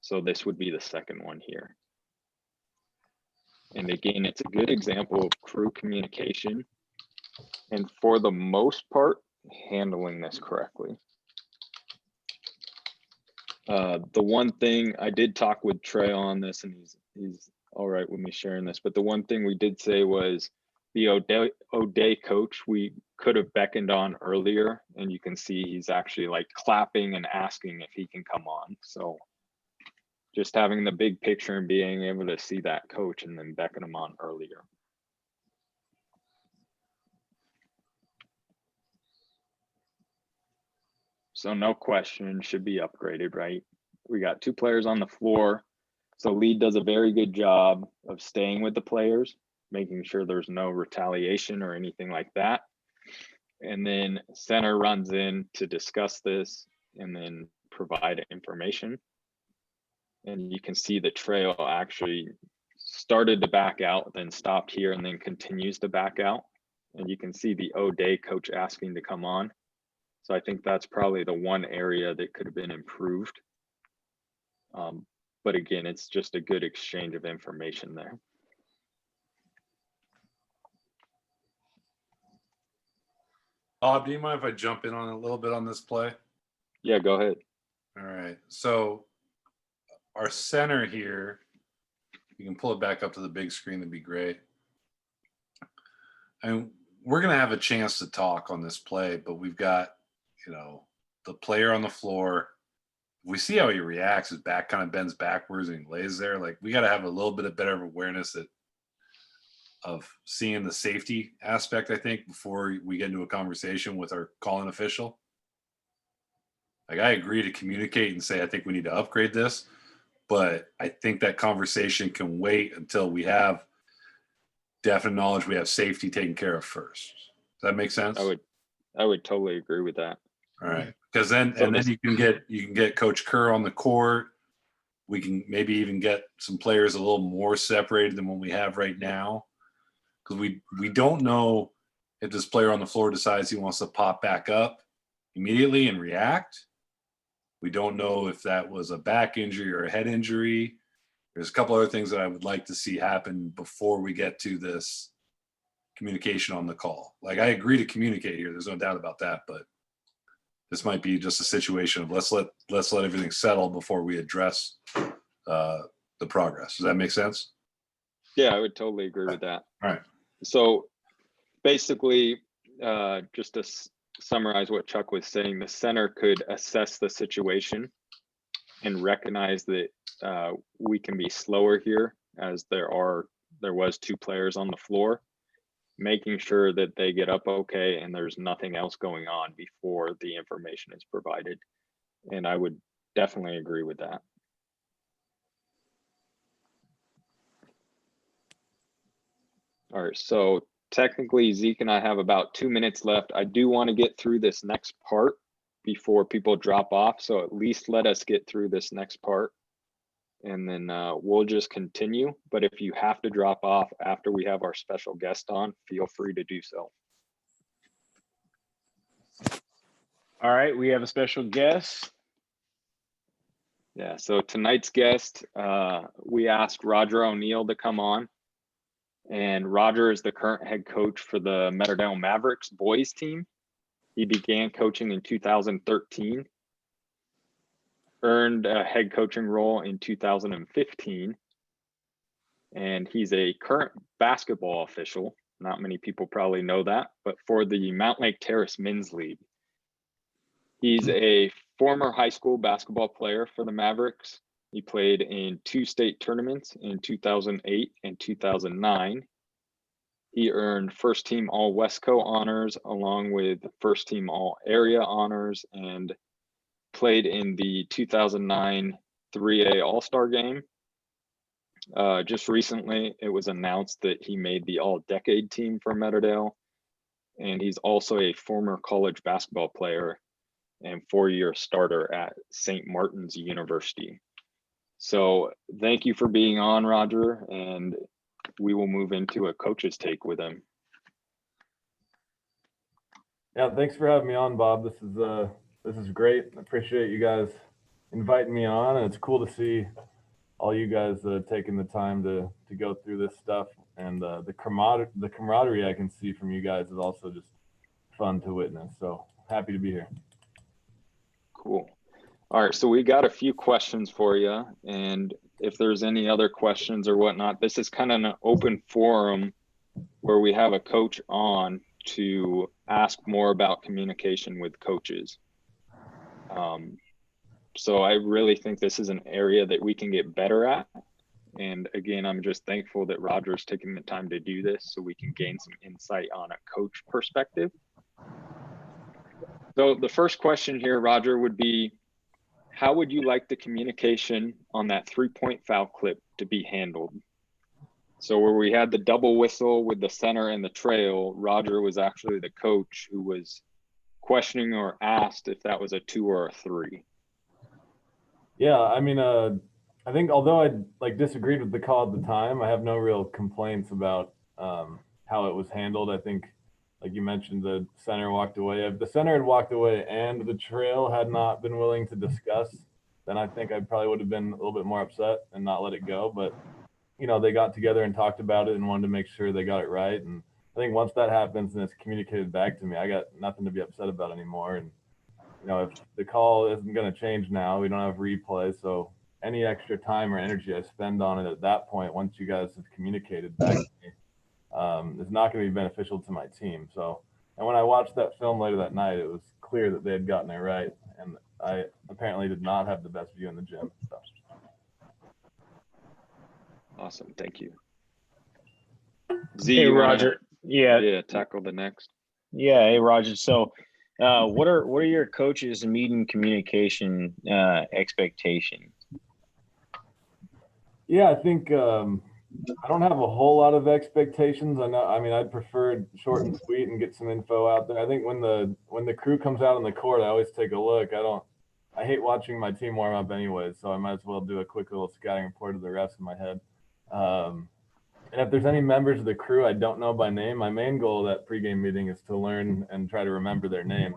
So this would be the second one here. And again, it's a good example of crew communication, and for the most part, handling this correctly. The one thing I did talk with Trey on this, and he's all right with me sharing this, but the one thing we did say was the O'Day coach, we could have beckoned on earlier, and you can see he's actually like clapping and asking if he can come on. So just having the big picture and being able to see that coach and then beckon him on earlier. So no question, should be upgraded, right? We got 2 players on the floor. So lead does a very good job of staying with the players, making sure there's no retaliation or anything like that. And then center runs in to discuss this and then provide information. And you can see the trail actually started to back out, then stopped here, and then continues to back out. And you can see the O'Day coach asking to come on. So I think that's probably the one area that could have been improved. But again, it's just a good exchange of information there.
Bob, do you mind if I jump in on a little bit on this play?
Yeah, go ahead.
All right. So our center here, you can pull it back up to the big screen, that'd be great. And we're going to have a chance to talk on this play, but we've got, you know, the player on the floor. We see how he reacts. His back kind of bends backwards and he lays there. Like, we got to have a little bit of better awareness of seeing the safety aspect, I think, before we get into a conversation with our calling official. Like, I agree to communicate and say, I think we need to upgrade this, but I think that conversation can wait until we have definite knowledge we have safety taken care of first. Does that make sense?
I would totally agree with that.
All right. Because then,
So
and then you can get Coach Kerr on the court. We can maybe even get some players a little more separated than what we have right now. Because we don't know if this player on the floor decides he wants to pop back up immediately and react. We don't know if that was a back injury or a head injury. There's a couple other things that I would like to see happen before we get to this communication on the call. Like, I agree to communicate here. There's no doubt about that, but this might be just a situation of let's let everything settle before we address the progress. Does that make sense?
Yeah, I would totally agree with that.
All right.
So basically, just to summarize what Chuck was saying, the center could assess the situation and recognize that we can be slower here, as there was 2 players on the floor, making sure that they get up okay and there's nothing else going on before the information is provided. And I would definitely agree with that. All right, so technically Zeke and I have about 2 minutes left. I do want to get through this next part before people drop off. So at least let us get through this next part, and then we'll just continue. But if you have to drop off after we have our special guest on, feel free to do so.
All right, we have a special guest.
Yeah, so tonight's guest, we asked Roger O'Neill to come on. And Roger is the current head coach for the Meadowdale Mavericks boys team. He began coaching in 2013, earned a head coaching role in 2015, and he's a current basketball official. Not many people probably know that, but for the Mountain Lake Terrace Men's League. He's a former high school basketball player for the Mavericks, He played in 2 state tournaments in 2008 and 2009. He earned first team All Westco honors along with first team All Area honors, and played in the 2009 3A All-Star game. Just recently, it was announced that he made the All-Decade team for Meadowdale, and he's also a former college basketball player and 4-year starter at St. Martin's University. So thank you for being on, Roger, and we will move into a coach's take with him.
Yeah, thanks for having me on, Bob. This is great. I appreciate you guys inviting me on, and it's cool to see all you guys taking the time to go through this stuff, and the camaraderie I can see from you guys is also just fun to witness. So happy to be here.
Cool. All right, so we got a few questions for you, and if there's any other questions or whatnot, this is kind of an open forum where we have a coach on to ask more about communication with coaches. So I really think this is an area that we can get better at. And again, I'm just thankful that Roger's taking the time to do this so we can gain some insight on a coach perspective. So the first question here, Roger, would be, how would you like the communication on that 3-point foul clip to be handled? So where we had the double whistle with the center and the trail, Roger was actually the coach who was questioning or asked if that was a 2 or a 3.
Yeah, I mean, I think although I disagreed with the call at the time, I have no real complaints about how it was handled. I think, like you mentioned, the center walked away. If the center had walked away and the trail had not been willing to discuss, then I think I probably would have been a little bit more upset and not let it go. But, you know, they got together and talked about it and wanted to make sure they got it right. And I think once that happens and it's communicated back to me, I got nothing to be upset about anymore. And, you know, if the call isn't going to change now, we don't have replay. So any extra time or energy I spend on it at that point, once you guys have communicated back to me, is not going to be beneficial to my team. So, and when I watched that film later that night, it was clear that they had gotten it right. And I apparently did not have the best view in the gym. So.
Awesome. Thank you. Z,
Hey,
you
Roger.
yeah, tackle the next.
Yeah. Hey, Roger. So, what are your coaches' meeting communication expectations?
Yeah, I think I don't have a whole lot of expectations. I mean, I'd prefer it short and sweet and get some info out there. I think when the crew comes out on the court, I always take a look. I hate watching my team warm up anyways, so I might as well do a quick little scouting report of the refs in my head. And if there's any members of the crew I don't know by name, my main goal of that pregame meeting is to learn and try to remember their names.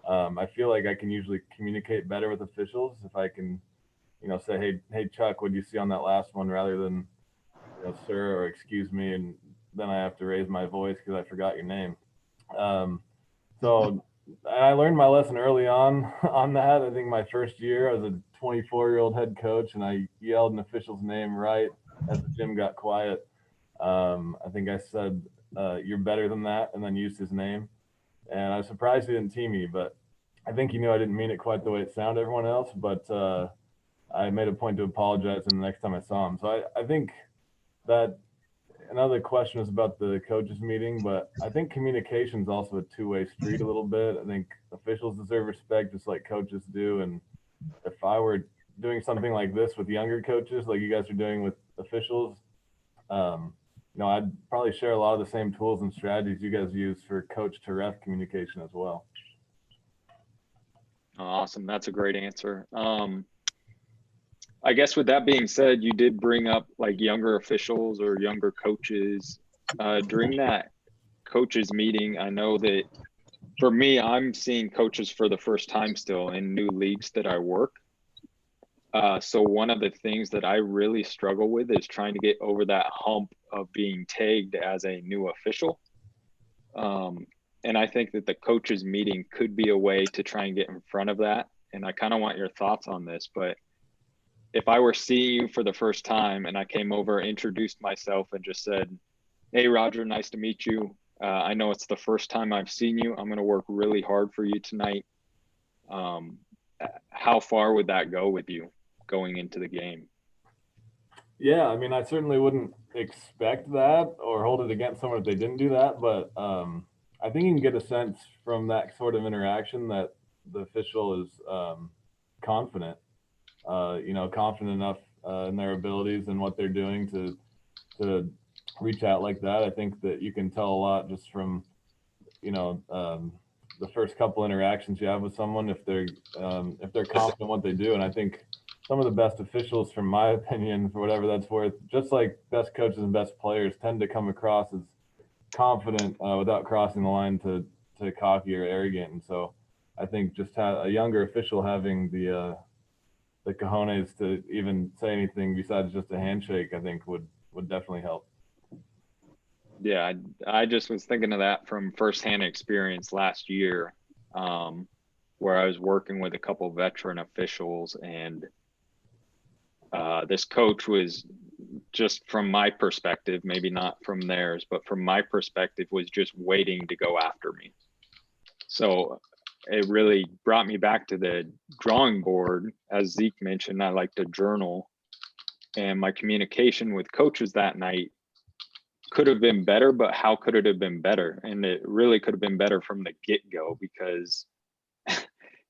I feel like I can usually communicate better with officials if I can, you know, say, hey, Chuck, what did you see on that last one, rather than, you know, sir, or excuse me, and then I have to raise my voice because I forgot your name. So I learned my lesson early on that. I think my first year, I was a 24-year-old head coach, and I yelled an official's name right as the gym got quiet. I think I said, you're better than that, and then used his name. And I was surprised he didn't tee me, but I think he knew I didn't mean it quite the way it sounded to everyone else. But I made a point to apologize the next time I saw him. So I think that another question is about the coaches meeting, but I think communication is also a two-way street a little bit. I think officials deserve respect just like coaches do. And if I were doing something like this with younger coaches, like you guys are doing with officials, you know, I'd probably share a lot of the same tools and strategies you guys use for coach to ref communication as well.
Awesome. That's a great answer. I guess with that being said, you did bring up like younger officials or younger coaches during that coaches meeting. I know that for me, I'm seeing coaches for the first time still in new leagues that I work. So one of the things that I really struggle with is trying to get over that hump of being tagged as a new official. And I think that the coaches meeting could be a way to try and get in front of that. And I kind of want your thoughts on this, but if I were seeing you for the first time and I came over, introduced myself and just said, hey, Roger, nice to meet you. I know it's the first time I've seen you. I'm going to work really hard for you tonight. How far would that go with you? going into the game.
Yeah, I mean, I certainly wouldn't expect that or hold it against someone if they didn't do that, but I think you can get a sense from that sort of interaction that the official is confident, confident enough in their abilities and what they're doing to reach out like that. I think that you can tell a lot just from, the first couple interactions you have with someone if they're confident in what they do. And I think some of the best officials, from my opinion, for whatever that's worth, just like best coaches and best players, tend to come across as confident without crossing the line to cocky or arrogant. And so I think just a younger official having the cojones to even say anything besides just a handshake, I think would definitely help.
Yeah, I just was thinking of that from firsthand experience last year, where I was working with a couple veteran officials, and this coach was, just from my perspective, maybe not from theirs, but from my perspective, was just waiting to go after me. So it really brought me back to the drawing board. As Zeke mentioned, I like to journal, and my communication with coaches that night could have been better, but how could it have been better? And it really could have been better from the get-go, because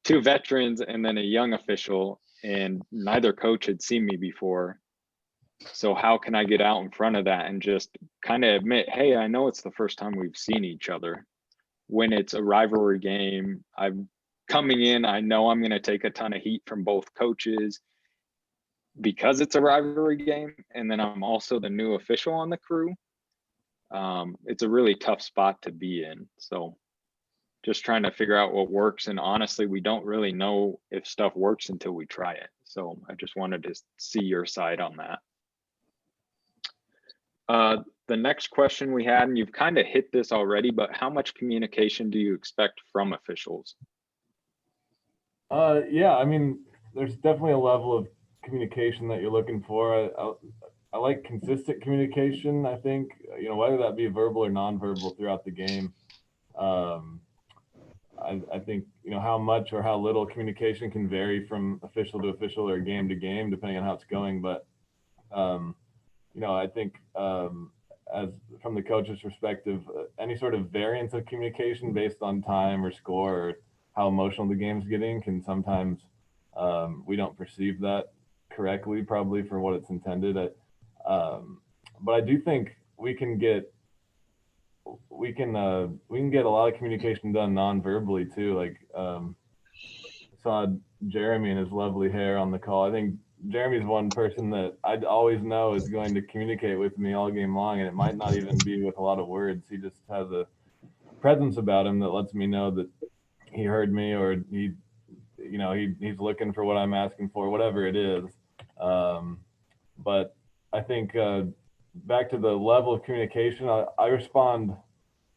two veterans and then a young official, and neither coach had seen me before. So how can I get out in front of that and just kind of admit, hey, I know it's the first time we've seen each other. When it's a rivalry game, I'm coming in, I know I'm going to take a ton of heat from both coaches because it's a rivalry game. And then I'm also the new official on the crew. It's a really tough spot to be in. So just trying to figure out what works. And honestly, we don't really know if stuff works until we try it. So I just wanted to see your side on that. The next question we had, and you've kind of hit this already, but how much communication do you expect from officials?
Yeah, I mean, there's definitely a level of communication that you're looking for. I like consistent communication. I think, whether that be verbal or nonverbal throughout the game. I think, how much or how little communication can vary from official to official or game to game, depending on how it's going. But, I think as from the coach's perspective, any sort of variance of communication based on time or score or how emotional the game's getting can sometimes we don't perceive that correctly, probably for what it's intended. But I do think we can get a lot of communication done non-verbally too. Like saw Jeremy and his lovely hair on the call. I think Jeremy's one person that I'd always know is going to communicate with me all game long, and it might not even be with a lot of words. He just has a presence about him that lets me know that he heard me, or he's looking for what I'm asking for, whatever it is. But I think back to the level of communication, I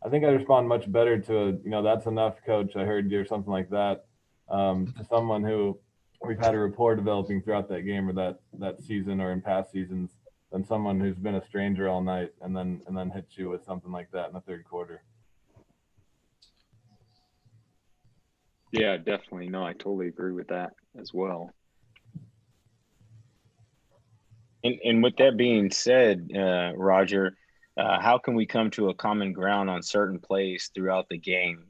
think I respond much better to that's enough, coach, I heard you, or something like that, to someone who we've had a rapport developing throughout that game or that season or in past seasons, than someone who's been a stranger all night and then hits you with something like that in the third quarter.
Yeah, definitely. No, I totally agree with that as well.
And with that being said, Roger, how can we come to a common ground on certain plays throughout the game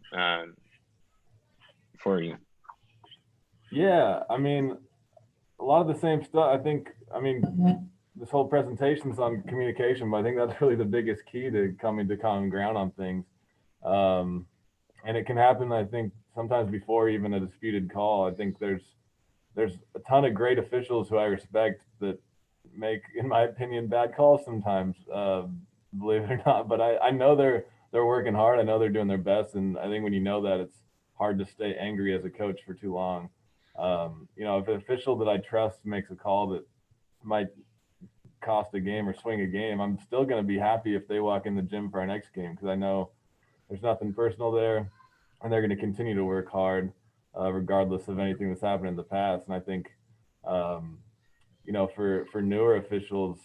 for you?
Yeah, I mean, a lot of the same stuff. This whole presentation's on communication, but I think that's really the biggest key to coming to common ground on things. And it can happen, I think, sometimes before even a disputed call. I think there's a ton of great officials who I respect that make, in my opinion, bad calls sometimes, believe it or not. But I know they're working hard. I know they're doing their best. And I think when you know that, it's hard to stay angry as a coach for too long. If an official that I trust makes a call that might cost a game or swing a game, I'm still going to be happy if they walk in the gym for our next game, because I know there's nothing personal there, and they're going to continue to work hard regardless of anything that's happened in the past. And I think, for newer officials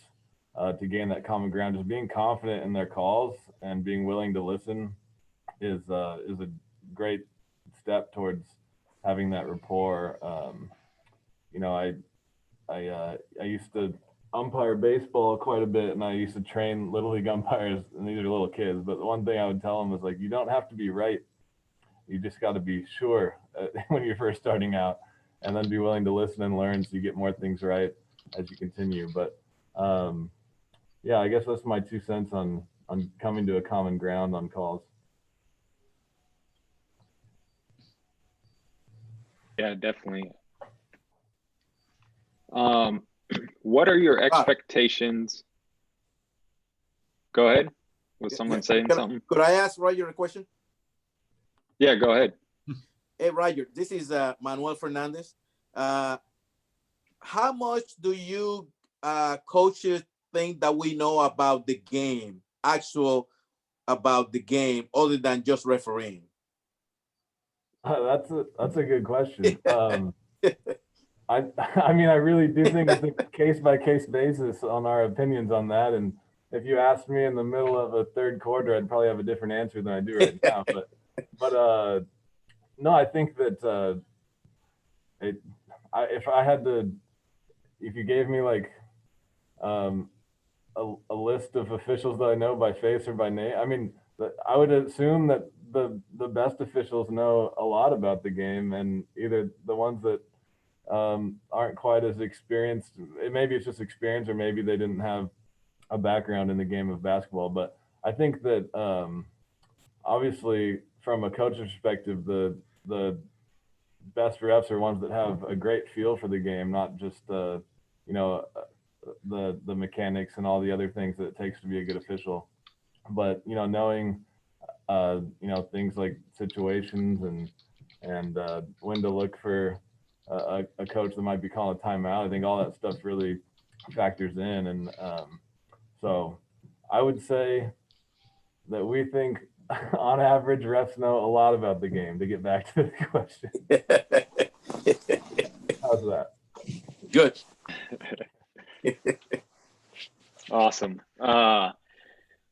to gain that common ground, just being confident in their calls and being willing to listen is a great step towards having that rapport. I used to umpire baseball quite a bit, and I used to train little league umpires, and these are little kids. But the one thing I would tell them was like, you don't have to be right. You just got to be sure when you're first starting out, and then be willing to listen and learn so you get more things right as you continue. But yeah, I guess that's my 2 cents on coming to a common ground on calls.
Yeah, definitely. What are your expectations? Go ahead. Was someone saying something?
Could I ask Roger a question?
Yeah, go ahead.
Hey, Roger, this is Manuel Fernandez. How much do you coaches think that we know about the game, about the game, other than just refereeing?
That's a good question. I mean, I really do think it's a case-by-case basis on our opinions on that. And if you asked me in the middle of a third quarter, I'd probably have a different answer than I do right now. But no, I think that if you gave me like a list of officials that I know by face or by name, I mean, I would assume that the best officials know a lot about the game, and either the ones that aren't quite as experienced, maybe it's just experience, or maybe they didn't have a background in the game of basketball. But I think that obviously from a coach's perspective, the best refs are ones that have a great feel for the game, not just the mechanics and all the other things that it takes to be a good official. But knowing things like situations and when to look for a coach that might be calling a timeout, I think all that stuff really factors in. And so I would say that we think on average refs know a lot about the game, to get back to the question. How's that?
Good.
Awesome.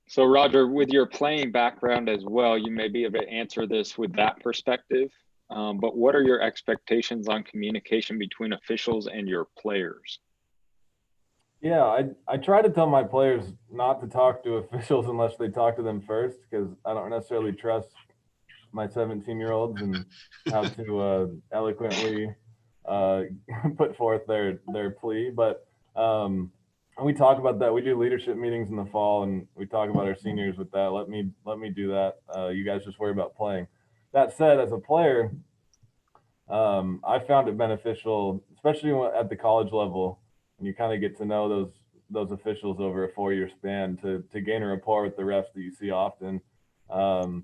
So Roger, with your playing background as well, you may be able to answer this with that perspective. But what are your expectations on communication between officials and your players?
Yeah, I try to tell my players not to talk to officials unless they talk to them first, because I don't necessarily trust my 17-year-olds and how to eloquently put forth their plea. But we talk about that. We do leadership meetings in the fall, and we talk about our seniors with that. Let me do that. You guys just worry about playing. That said, as a player, I found it beneficial, especially at the college level, and you kind of get to know those officials over a 4-year span to gain a rapport with the refs that you see often. And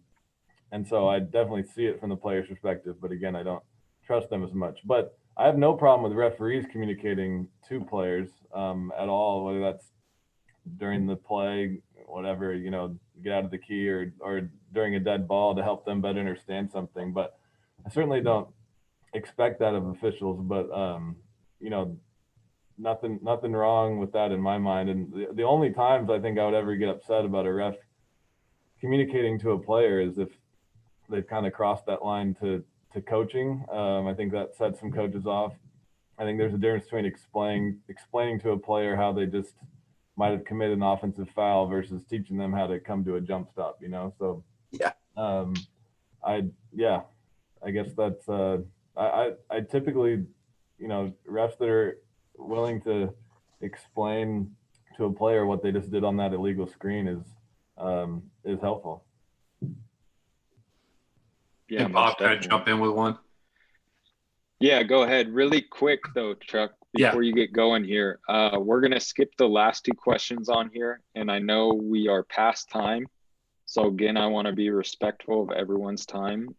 so I definitely see it from the player's perspective, but again, I don't trust them as much. But I have no problem with referees communicating to players at all, whether that's during the play, whatever, get out of the key, or during a dead ball to help them better understand something. But I certainly don't expect that of officials, but nothing wrong with that in my mind. And the only times I think I would ever get upset about a ref communicating to a player is if they've kind of crossed that line to coaching. I think that sets some coaches off. I think there's a difference between explaining to a player how they just might have committed an offensive foul versus teaching them how to come to a jump stop, So
yeah,
I guess that's I typically, refs that are willing to explain to a player what they just did on that illegal screen is helpful.
Yeah,
Hey, Bob, can I jump in with one?
Yeah, go ahead. Really quick though, Chuck, before you get going here. We're going to skip the last 2 questions on here, and I know we are past time. So again, I want to be respectful of everyone's time.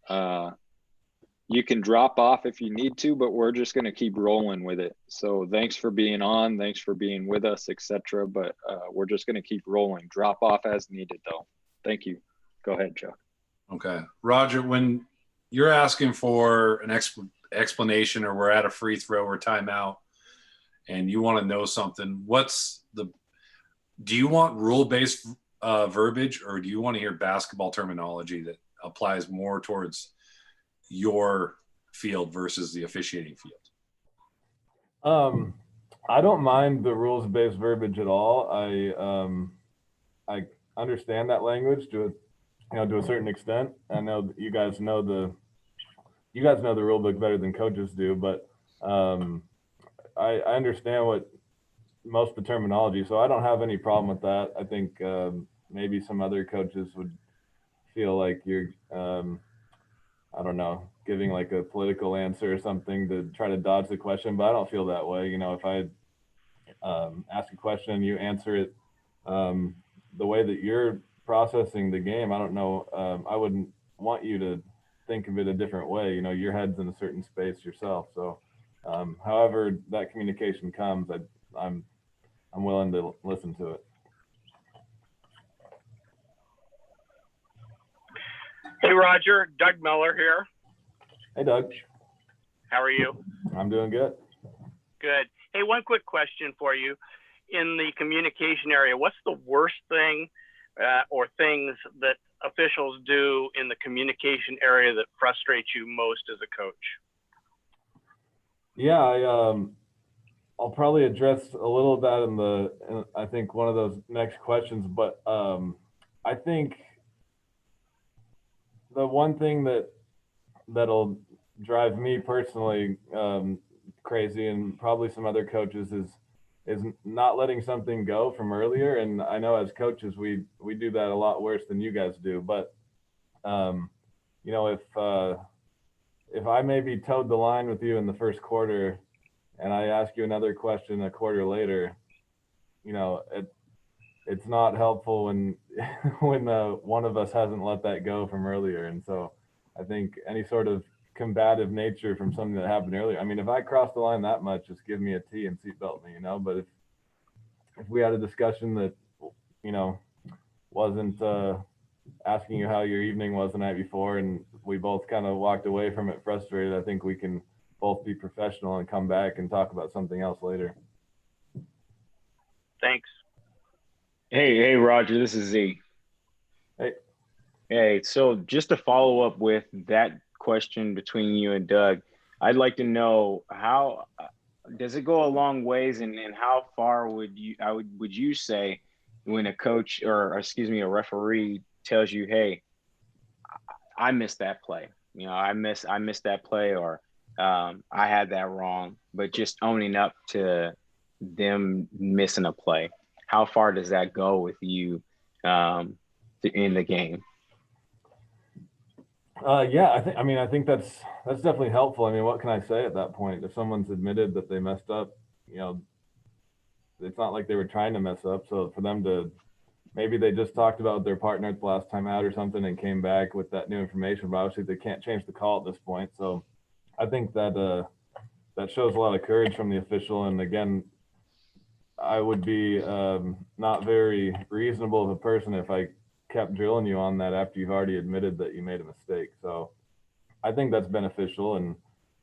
You can drop off if you need to, but we're just going to keep rolling with it. So thanks for being on. Thanks for being with us, etc. But we're just going to keep rolling. Drop off as needed though. Thank you. Go ahead, Chuck.
Okay. Roger, when you're asking for an explanation, or we're at a free throw or timeout and you want to know something, do you want rule-based verbiage, or do you want to hear basketball terminology that applies more towards your field versus the officiating field?
I don't mind the rules-based verbiage at all. I understand that language to a certain extent. I know that you guys know the rule book better than coaches do, but I understand what most of the terminology, so I don't have any problem with that. I think maybe some other coaches would feel like you're I don't know, giving like a political answer or something to try to dodge the question, but I don't feel that way. If I ask a question and you answer it the way that you're processing the game, I don't know, I wouldn't want you to think of it a different way. Your head's in a certain space yourself. So however that communication comes, I'm willing to listen to it.
Hey, Roger, Doug Miller here.
Hey, Doug.
How are you?
I'm doing good.
Good. Hey, one quick question for you. In the communication area, what's the worst thing or things that officials do in the communication area that frustrates you most as a coach?
Yeah, I'll probably address a little of that in I think one of those next questions, but I think the one thing that'll drive me personally crazy, and probably some other coaches, is not letting something go from earlier. And I know as coaches we do that a lot worse than you guys do. But if I maybe towed the line with you in the first quarter, and I ask you another question a quarter later, it's not helpful when one of us hasn't let that go from earlier. And so I think any sort of combative nature from something that happened earlier. I mean, if I cross the line that much, just give me a T and seatbelt me, But if we had a discussion that, wasn't asking you how your evening was the night before, and we both kind of walked away from it frustrated, I think we can both be professional and come back and talk about something else later.
Thanks.
Hey, Roger, this is Z. Hey, so just to follow up with that question between you and Doug, I'd like to know, how does it go a long ways, and how far would you say when a coach or a referee tells you, hey, I missed that play, I missed that play, or I had that wrong, but just owning up to them missing a play? How far does that go with you in the game?
Yeah, I think that's definitely helpful. I mean, what can I say at that point? If someone's admitted that they messed up, it's not like they were trying to mess up. So for them to, maybe they just talked about their partner at the last time out or something and came back with that new information, but obviously they can't change the call at this point. So I think that that shows a lot of courage from the official. And again, I would be not very reasonable of a person if I kept drilling you on that after you've already admitted that you made a mistake. So I think that's beneficial. And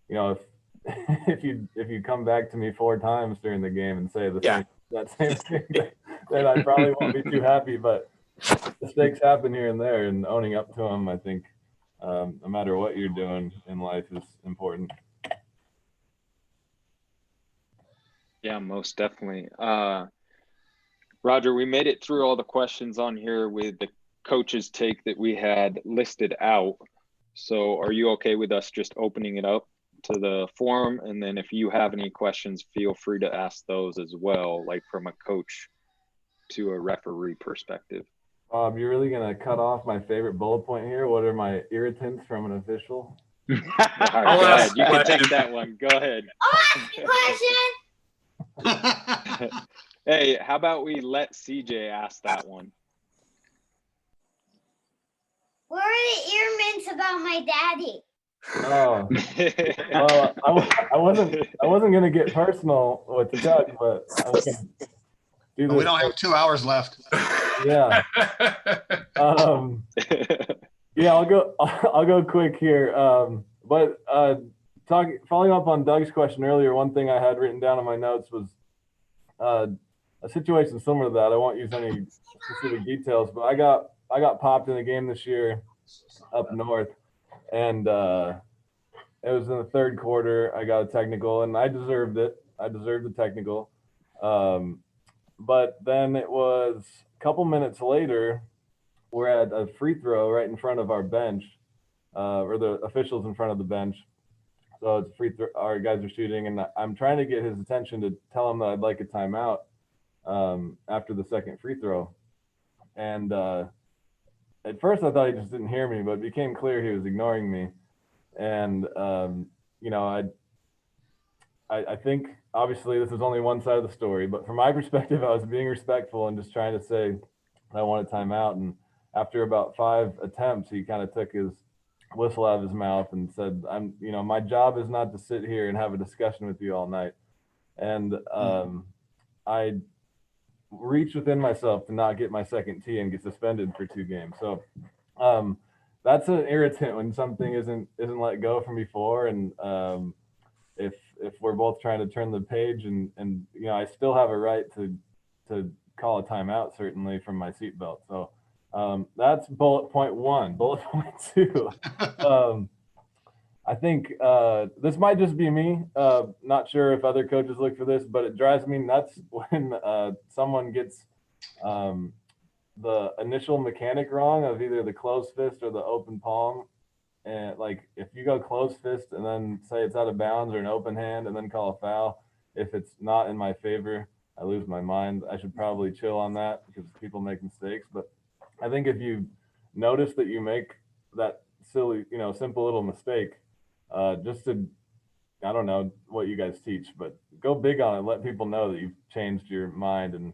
if you come back to me 4 times during the game and say that same thing, then I probably won't be too happy. But mistakes happen here and there, and owning up to them, I think, no matter what you're doing in life, is important.
Yeah, most definitely. Roger, we made it through all the questions on here with the coach's take that we had listed out. So are you okay with us just opening it up to the forum? And then if you have any questions, feel free to ask those as well, like from a coach to a referee perspective.
Bob, you're really going to cut off my favorite bullet point here? What are my irritants from an official?
All right, go ahead. You can take that one. Go ahead.
Question.
Hey, how about we let CJ ask that one?
What are the ear mints about my daddy?
Oh, well, I wasn't gonna get personal with Doug, but I was gonna do this.
We don't have 2 hours left.
Yeah. Yeah, I'll go quick here. But following up on Doug's question earlier, one thing I had written down in my notes was a situation similar to that. I won't use any specific details, but I got popped in a game this year up north, and it was in the third quarter. I got a technical, and I deserved it. I deserved the technical. But then it was a couple minutes later, we're at a free throw right in front of our bench, or the officials in front of the bench. So it's free throw. Our guys are shooting, and I'm trying to get his attention to tell him that I'd like a timeout after the second free throw. And at first, I thought he just didn't hear me, but it became clear he was ignoring me. And I think obviously this is only one side of the story, but from my perspective, I was being respectful and just trying to say I want a timeout. And after about 5 attempts, he kind of took his whistle out of his mouth and said, my job is not to sit here and have a discussion with you all night. And I reached within myself to not get my second tee and get suspended for 2 games. So that's an irritant when something isn't let go from before. And if we're both trying to turn the page and I still have a right to call a timeout, certainly from my seatbelt. So that's bullet point 1. Bullet point 2. I think this might just be me. Not sure if other coaches look for this, but it drives me nuts when someone gets the initial mechanic wrong of either the closed fist or the open palm. And like if you go closed fist and then say it's out of bounds, or an open hand and then call a foul, if it's not in my favor, I lose my mind. I should probably chill on that because people make mistakes. But I think if you notice that you make that silly, simple little mistake, just to, I don't know what you guys teach, but go big on it. Let people know that you've changed your mind and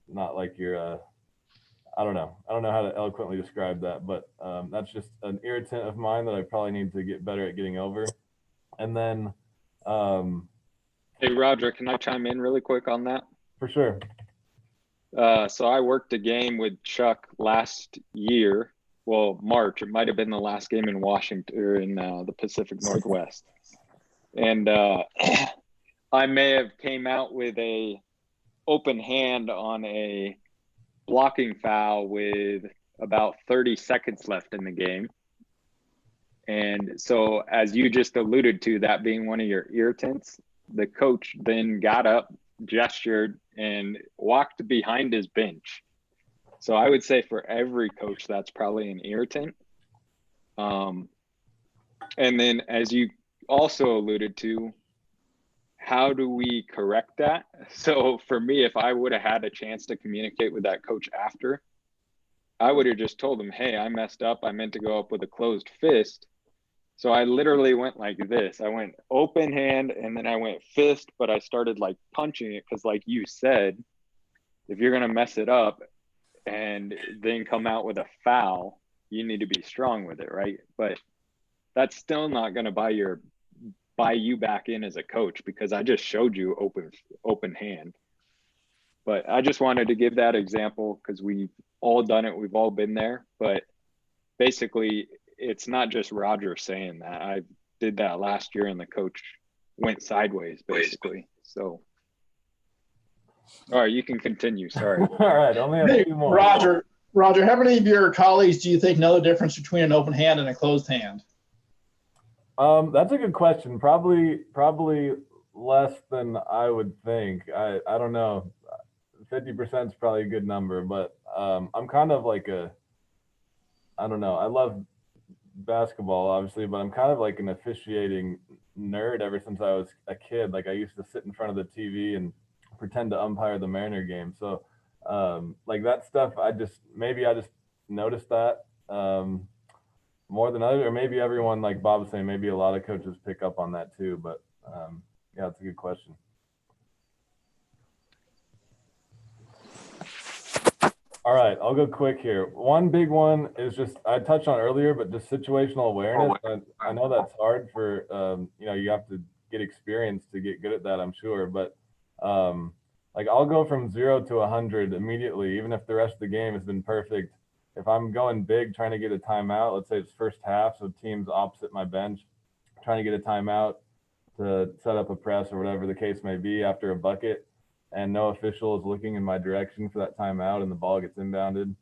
not like you're I don't know how to eloquently describe that, but that's just an irritant of mine that I probably need to get better at getting over. And then
hey Roger, can I chime in really quick on that?
For sure.
So I worked a game with Chuck last year. Well, March, it might have been the last game in Washington, or in the Pacific Northwest. And I may have came out with a open hand on a blocking foul with about 30 seconds left in the game. And so as you just alluded to, that being one of your irritants, the coach then got up, gestured, and walked behind his bench. So I would say for every coach, that's probably an irritant. And then as you also alluded to, how do we correct that? So for me, if I would have had a chance to communicate with that coach after, I would have just told him, hey, I messed up. I meant to go up with a closed fist. So I literally went like this. I went open hand and then I went fist, but I started like punching it because like you said, if you're going to mess it up and then come out with a foul, you need to be strong with it, right? But that's still not going to buy you back in as a coach because I just showed you open hand. But I just wanted to give that example because we've all done it. We've all been there. But basically, it's not just Roger saying that. I did that last year and the coach went sideways, basically. So, all right, you can continue. Sorry.
All right, only a few more.
Roger, how many of your colleagues do you think know the difference between an open hand and a closed hand?
That's a good question. Probably less than I would think. I don't know. 50% is probably a good number, but I'm kind of like I don't know. I love basketball, obviously, but I'm kind of like an officiating nerd ever since I was a kid. Like I used to sit in front of the TV and pretend to umpire the Mariner game. So like that stuff, I just noticed that more than others, or maybe everyone, like Bob was saying, maybe a lot of coaches pick up on that too. But yeah, it's a good question. All right, I'll go quick here. One big one is just, I touched on earlier, but just situational awareness. I know that's hard for, you have to get experience to get good at that, I'm sure. But like I'll go from 0 to 100 immediately, even if the rest of the game has been perfect. If I'm going big, trying to get a timeout, let's say it's first half, so teams opposite my bench, trying to get a timeout to set up a press or whatever the case may be after a bucket, and no official is looking in my direction for that timeout and the ball gets inbounded.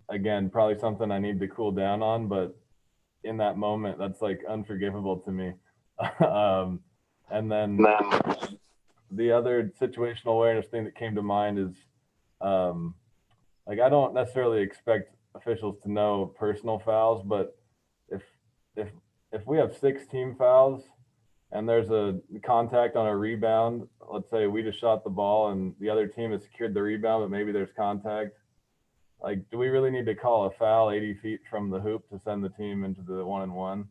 Again, probably something I need to cool down on, but in that moment, that's like unforgivable to me. And then the other situational awareness thing that came to mind is, like, I don't necessarily expect officials to know personal fouls, but if we have 6 team fouls and there's a contact on a rebound, let's say we just shot the ball and the other team has secured the rebound, but maybe there's contact. Like, do we really need to call a foul 80 feet from the hoop to send the team into the 1-and-1?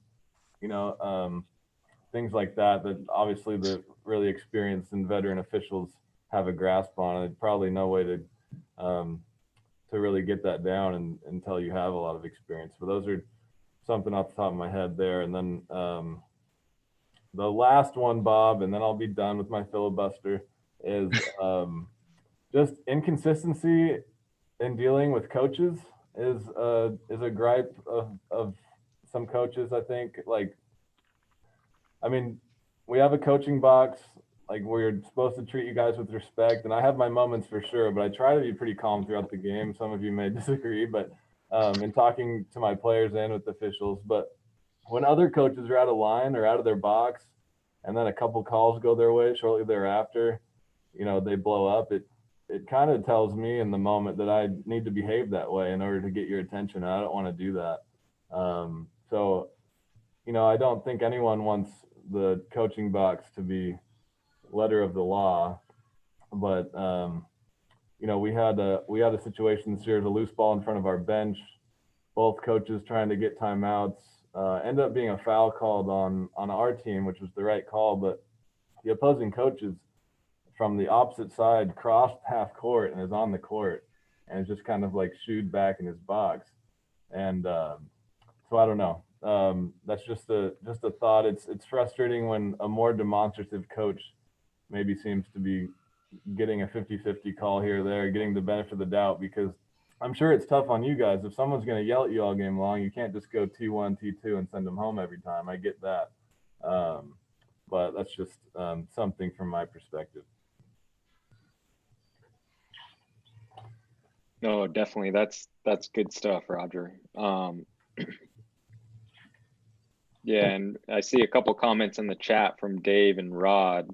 You know, things like that obviously the really experienced and veteran officials have a grasp on it. Probably no way to really get that down until you have a lot of experience. But those are something off the top of my head there. And then the last one, Bob, and then I'll be done with my filibuster, is just inconsistency in dealing with coaches is a gripe of some coaches, I think. Like, I mean, we have a coaching box, like, we're supposed to treat you guys with respect, and I have my moments for sure, but I try to be pretty calm throughout the game. Some of you may disagree, but in talking to my players and with officials. But when other coaches are out of line or out of their box, and then a couple calls go their way shortly thereafter, you know, they blow up, it kind of tells me in the moment that I need to behave that way in order to get your attention. I don't want to do that. So, you know, I don't think anyone wants the coaching box to be letter of the law, but you know, we had a situation this year, a loose ball in front of our bench, both coaches trying to get timeouts, ended up being a foul called on our team, which was the right call, but the opposing coaches from the opposite side crossed half court and is on the court and is just kind of like shooed back in his box. And so I don't know. That's just a thought. It's frustrating when a more demonstrative coach maybe seems to be getting a 50-50 call here or there, getting the benefit of the doubt, because I'm sure it's tough on you guys. If someone's going to yell at you all game long, you can't just go T1, T2 and send them home every time. I get that. But that's just something from my perspective.
No, definitely. That's good stuff, Roger. Yeah, and I see a couple comments in the chat from Dave and Rod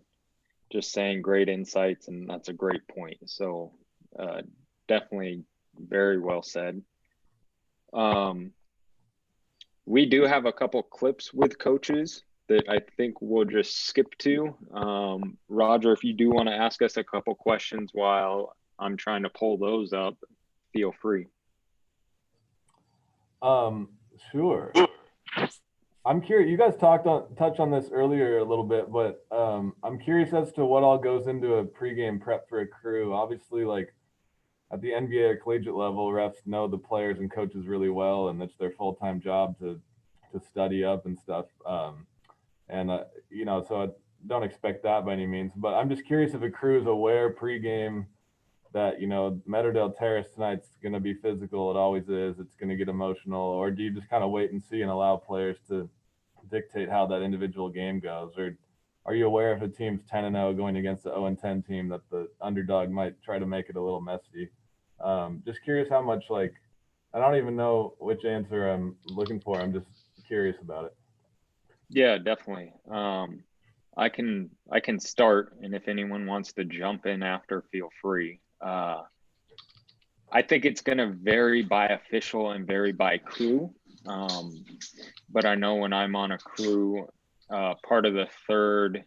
just saying great insights, and that's a great point. So definitely very well said. We do have a couple clips with coaches that I think we'll just skip to. Roger, if you do want to ask us a couple questions while I'm trying to pull those up, feel free.
Sure. I'm curious, you guys touched on this earlier a little bit, but I'm curious as to what all goes into a pregame prep for a crew. Obviously, like at the NBA or collegiate level, refs know the players and coaches really well, and it's their full-time job to study up and stuff. You know, so I don't expect that by any means, but I'm just curious if a crew is aware pregame that, you know, Meadowdale Terrace tonight's going to be physical. It always is. It's going to get emotional. Or do you just kind of wait and see and allow players to dictate how that individual game goes? Or are you aware if a team's 10-0 going against the 0-10 team that the underdog might try to make it a little messy? Just curious how much, like, I don't even know which answer I'm looking for. I'm just curious about it.
Yeah, definitely. I can start, and if anyone wants to jump in after, feel free. I think it's going to vary by official and vary by crew. But I know when I'm on a crew, part of the third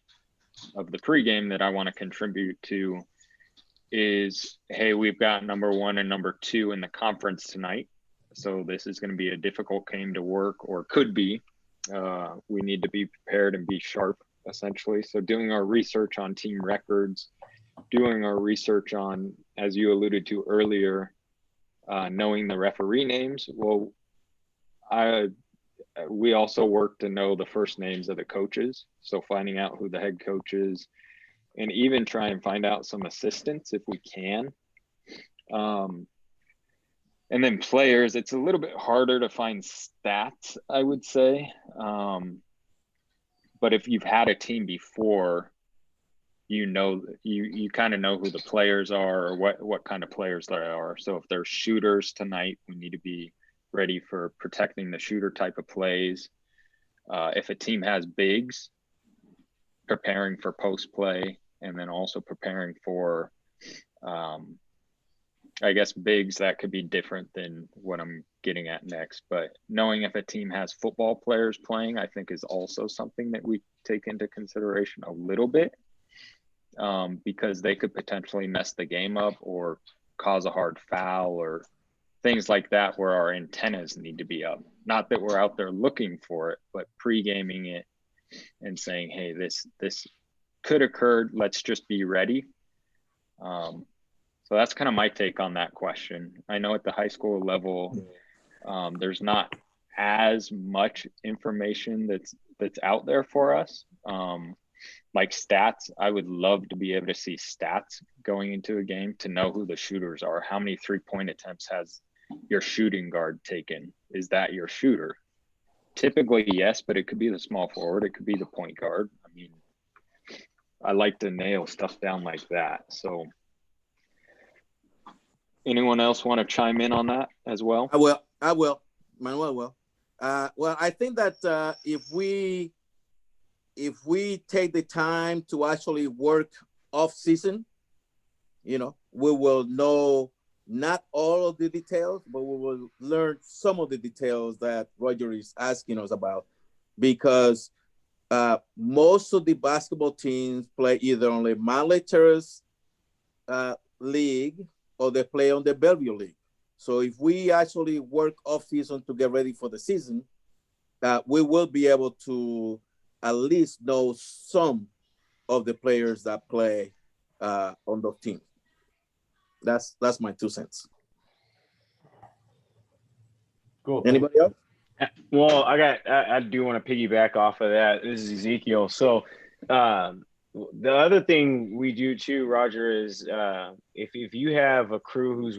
of the pregame that I want to contribute to is, hey, we've got number 1 and number 2 in the conference tonight. So this is going to be a difficult game to work, or could be. We need to be prepared and be sharp, essentially. So doing our research on team records, doing our research on, as you alluded to earlier, knowing the referee names. Well, we also work to know the first names of the coaches. So finding out who the head coach is, and even try and find out some assistants if we can. And then players, it's a little bit harder to find stats, I would say. But if you've had a team before, you know, you kind of know who the players are, or what kind of players there are. So if there's shooters tonight, we need to be ready for protecting the shooter type of plays. If a team has bigs, preparing for post play. and then also preparing for, I guess, bigs that could be different than what I'm getting at next. But knowing if a team has football players playing, I think is also something that we take into consideration a little bit, because they could potentially mess the game up or cause a hard foul or things like that, where our antennas need to be up. Not that we're out there looking for it, but pre-gaming it and saying, hey, this could occur. Let's just be ready. So that's kind of my take on that question. I know at the high school level, there's not as much information that's out there for us. Like stats, I would love to be able to see stats going into a game to know who the shooters are. How many 3-point attempts has your shooting guard taken? Is that your shooter? Typically, yes, but it could be the small forward. It could be the point guard. I mean, I like to nail stuff down like that. So anyone else want to chime in on that as well?
I will. Manuel will. Well, I think that if we take the time to actually work off season, we will know not all of the details, but we will learn some of the details that Roger is asking us about, because most of the basketball teams play either on the Manley Terrace league or they play on the Bellevue league. So if we actually work off season to get ready for the season, we will be able to at least know some of the players that play on those teams. That's my 2 cents.
Cool.
Anybody else?
Well, I do want to piggyback off of that. This is Ezekiel. So the other thing we do too, Roger, is if you have a crew who's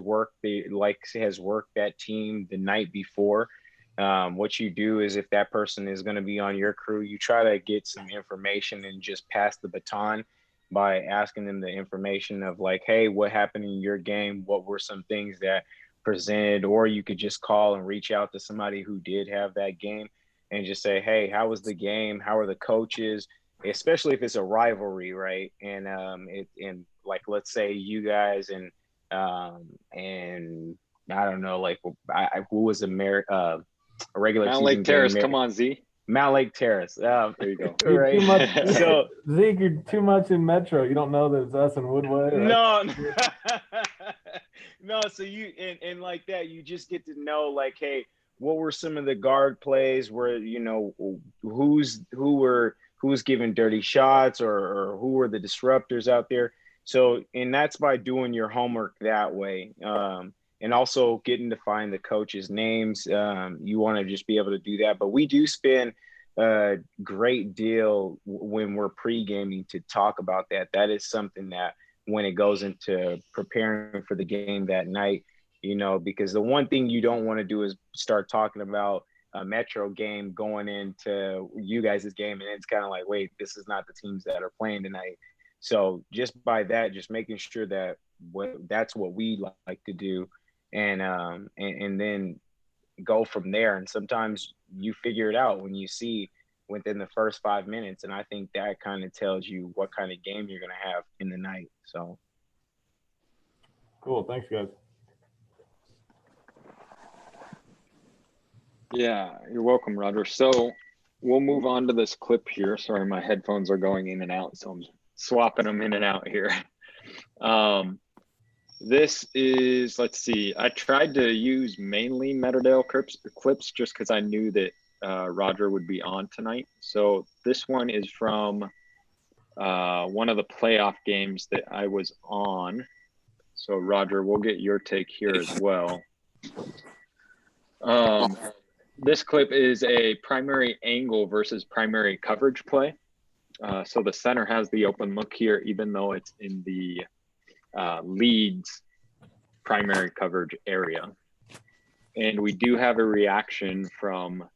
has worked that team the night before, what you do is, if that person is going to be on your crew, you try to get some information and just pass the baton by asking them the information of like, hey, what happened in your game? What were some things that presented? Or you could just call and reach out to somebody who did have that game and just say, hey, how was the game? How are the coaches? Especially if it's a rivalry, right? And like, let's say you guys and I don't know, like who was a regular
Mount
season
Lake Terrace,
game?
come on, Z.
Mount Lake Terrace. There you go.
You're
Right.
too much,
So
Zeke, you're too much in Metro. You don't know that it's us in Woodway. Right?
No. So you and like that, you just get to know, like, hey, what were some of the guard plays? Where who's giving dirty shots, or who were the disruptors out there? So, and that's by doing your homework that way. And also getting to find the coaches' names. You want to just be able to do that. But we do spend a great deal when we're pre-gaming to talk about that. That is something that when it goes into preparing for the game that night, because the one thing you don't want to do is start talking about a Metro game going into you guys' game, and it's kind of like, wait, this is not the teams that are playing tonight. So just by that, just making sure that that's what we like to do. And then go from there. And sometimes you figure it out when you see within the first 5 minutes. And I think that kind of tells you what kind of game you're going to have in the night. So.
Cool. Thanks, guys.
Yeah, you're welcome, Roger. So we'll move on to this clip here. Sorry, my headphones are going in and out, so I'm swapping them in and out here. This is, let's see, I tried to use mainly Meadowdale clips just because I knew that Roger would be on tonight. So this one is from one of the playoff games that I was on. So Roger, we'll get your take here as well. This clip is a primary angle versus primary coverage play. So the center has the open look here, even though it's in the leads primary coverage area. And we do have a reaction from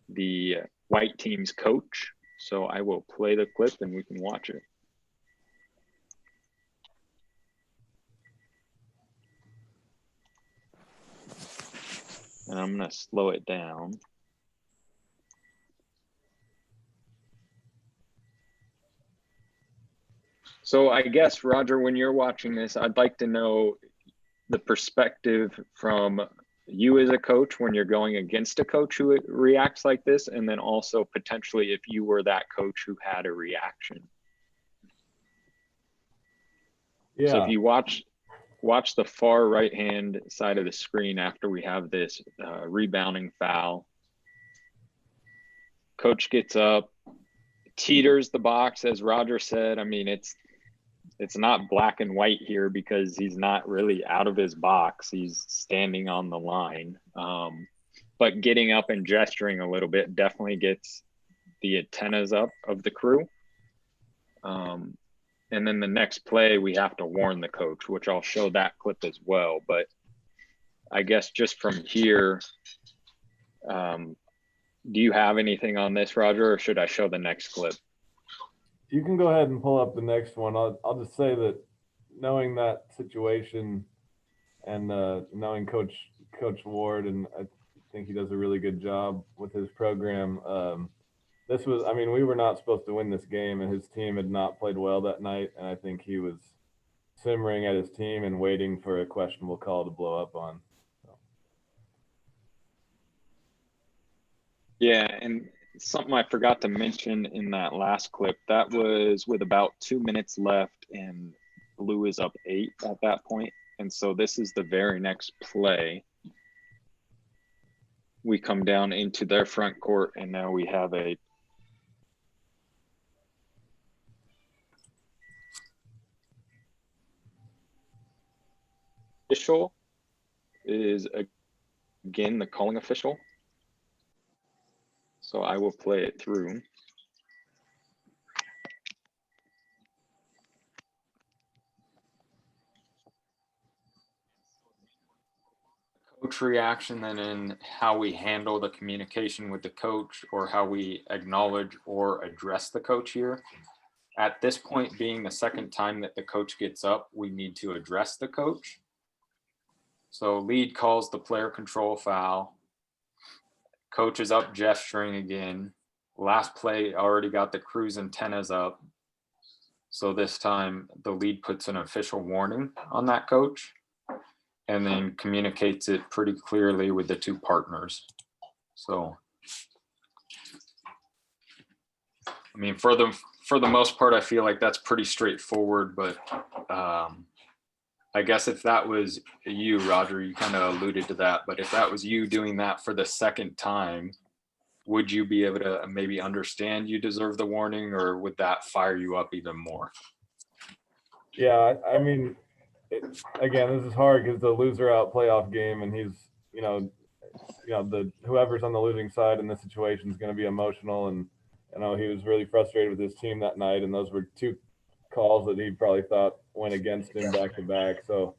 the white team's coach. So I will play the clip and we can watch it. And I'm going to slow it down. So I guess, Roger, when you're watching this, I'd like to know the perspective from you as a coach when you're going against a coach who reacts like this, and then also potentially if you were that coach who had a reaction.
Yeah.
So if you watch the far right-hand side of the screen after we have this rebounding foul, coach gets up, teeters the box, as Roger said. I mean, it's not black and white here because he's not really out of his box. He's standing on the line. But getting up and gesturing a little bit definitely gets the antennas up of the crew. And then the next play, we have to warn the coach, which I'll show that clip as well. But I guess just from here, do you have anything on this, Roger, or should I show the next clip?
You can go ahead and pull up the next one. I'll just say that knowing that situation and knowing Coach Ward, and I think he does a really good job with his program. This was, I mean, we were not supposed to win this game, and his team had not played well that night, and I think he was simmering at his team and waiting for a questionable call to blow up on. So.
Yeah, and something I forgot to mention in that last clip, that was with about 2 minutes left, and Blue is up 8 at that point. And so this is the very next play. We come down into their front court, and now we have a official is again the calling official. So I will play it through. Coach reaction, then in how we handle the communication with the coach, or how we acknowledge or address the coach here. At this point, being the second time that the coach gets up, we need to address the coach. So lead calls the player control foul. Coach is up gesturing again. Last play already got the crew's antennas up. So this time the lead puts an official warning on that coach and then communicates it pretty clearly with the two partners. So, I mean, for the most part, I feel like that's pretty straightforward, but I guess if that was you, Roger, you kind of alluded to that, but if that was you doing that for the second time, would you be able to maybe understand you deserve the warning, or would that fire you up even more?
Yeah, I mean, again, this is hard because the loser out playoff game, and he's, the whoever's on the losing side in this situation is going to be emotional, and he was really frustrated with his team that night, and those were two calls that he probably thought went against him back to back. So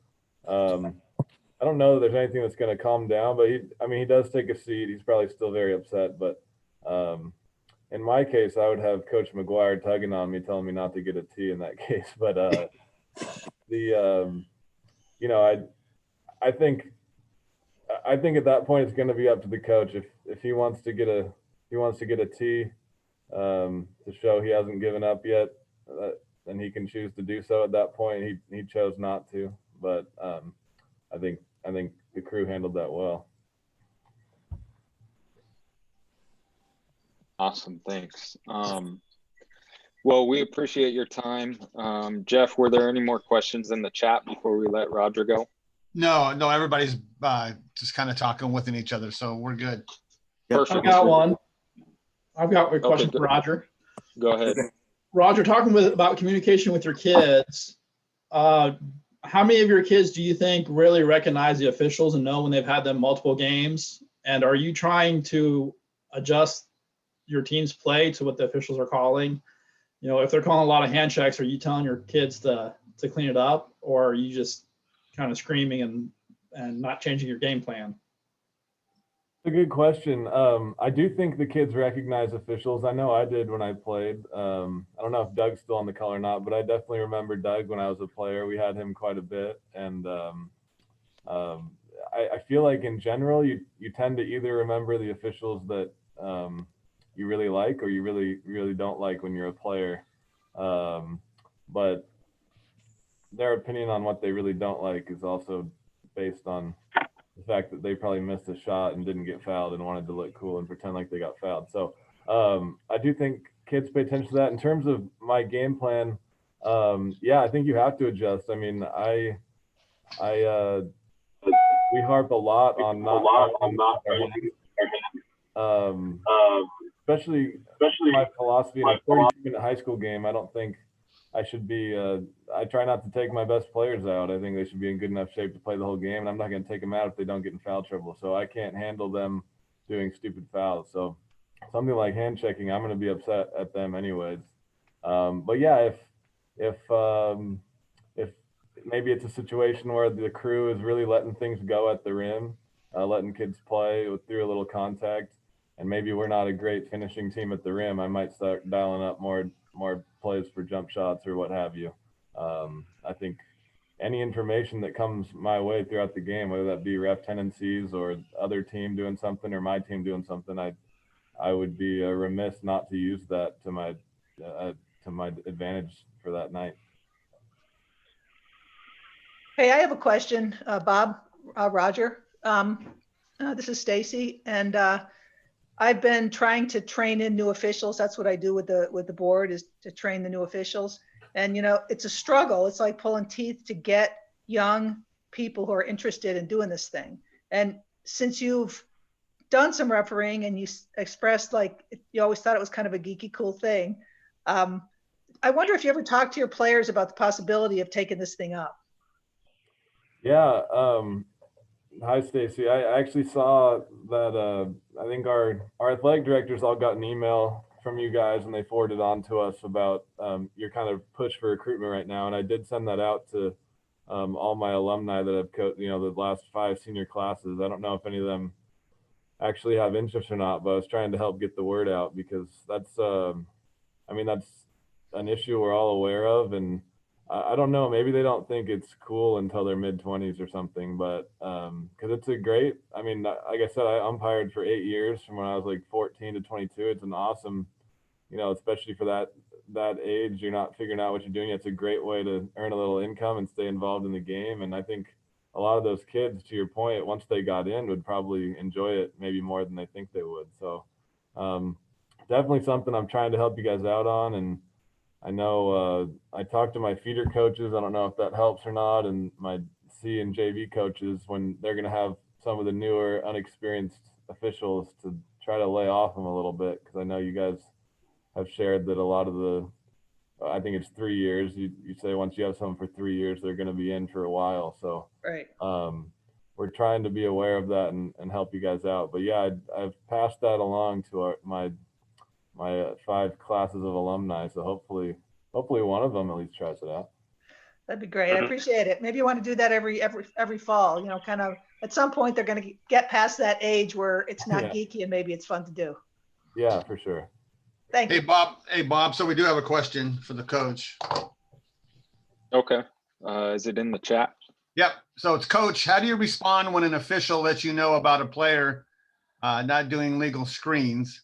I don't know that there's anything that's going to calm down, but he does take a seat. He's probably still very upset, but in my case, I would have Coach McGuire tugging on me, telling me not to get a T in that case. But I think at that point it's going to be up to the coach if he wants to get a T to show he hasn't given up yet. Then he can choose to do so at that point. He chose not to, but I think the crew handled that well.
Awesome, thanks. Well, we appreciate your time. Jeff, were there any more questions in the chat before we let Roger go?
No, everybody's just kind of talking within each other, so we're good.
Perfect.
I've got one. I've got a question
Okay,
for Roger.
Go ahead.
Roger, talking about communication with your kids, how many of your kids do you think really recognize the officials and know when they've had them multiple games? And are you trying to adjust your team's play to what the officials are calling? If they're calling a lot of hand checks, are you telling your kids to clean it up, or are you just kind of screaming and not changing your game plan?
A good question. I do think the kids recognize officials. I know I did when I played. I don't know if Doug's still on the call or not, but I definitely remember Doug when I was a player. We had him quite a bit, and I feel like in general you tend to either remember the officials that you really like or you really don't like when you're a player. But their opinion on what they really don't like is also based on the fact that they probably missed a shot and didn't get fouled and wanted to look cool and pretend like they got fouled. So I do think kids pay attention to that. In terms of my game plan, yeah, I think you have to adjust. I mean, we harp a lot on especially my philosophy in a 32-minute high school game. I don't think I should be. I try not to take my best players out. I think they should be in good enough shape to play the whole game, and I'm not going to take them out if they don't get in foul trouble. So I can't handle them doing stupid fouls. So something like hand checking, I'm going to be upset at them anyways. But yeah, if maybe it's a situation where the crew is really letting things go at the rim, letting kids play through a little contact, and maybe we're not a great finishing team at the rim, I might start dialing up more plays for jump shots or what have you. I think any information that comes my way throughout the game, whether that be ref tendencies or other team doing something or my team doing something, I would be remiss not to use that to my advantage for that night.
Hey, I have a question, Bob, Roger. This is Stacy, and I've been trying to train in new officials. That's what I do with the board, is to train the new officials. And it's a struggle. It's like pulling teeth to get young people who are interested in doing this thing. And since you've done some refereeing and you expressed like you always thought it was kind of a geeky, cool thing, I wonder if you ever talked to your players about the possibility of taking this thing up.
Yeah. Hi, Stacy. I actually saw that. I think our athletic directors all got an email from you guys, and they forwarded on to us about your kind of push for recruitment right now. And I did send that out to all my alumni that have coached, the last 5 senior classes. I don't know if any of them actually have interest or not, but I was trying to help get the word out, because that's, that's an issue we're all aware of. And I don't know, maybe they don't think it's cool until their mid-20s or something, but because it's a great, like I said, I umpired for 8 years from when I was like 14 to 22. It's an awesome, especially for that age, you're not figuring out what you're doing. It's a great way to earn a little income and stay involved in the game. And I think a lot of those kids, to your point, once they got in, would probably enjoy it maybe more than they think they would. So definitely something I'm trying to help you guys out on. And I know I talked to my feeder coaches. I don't know if that helps or not. And my C and JV coaches, when they're going to have some of the newer, unexperienced officials, to try to lay off them a little bit. Because I know you guys have shared that a lot of I think it's 3 years. You say once you have someone for 3 years, they're going to be in for a while. So
right.
We're trying to be aware of that and help you guys out. But yeah, I've passed that along to my 5 classes of alumni. So hopefully one of them at least tries it out.
That'd be great. I appreciate it. Maybe you want to do that every fall, kind of at some point they're going to get past that age where it's not geeky and maybe it's fun to do.
Yeah, for sure.
Thank you.
Hey, Bob. So we do have a question for the coach.
Okay. Is it in the chat?
Yep. So it's, Coach, how do you respond when an official lets you know about a player not doing legal screens?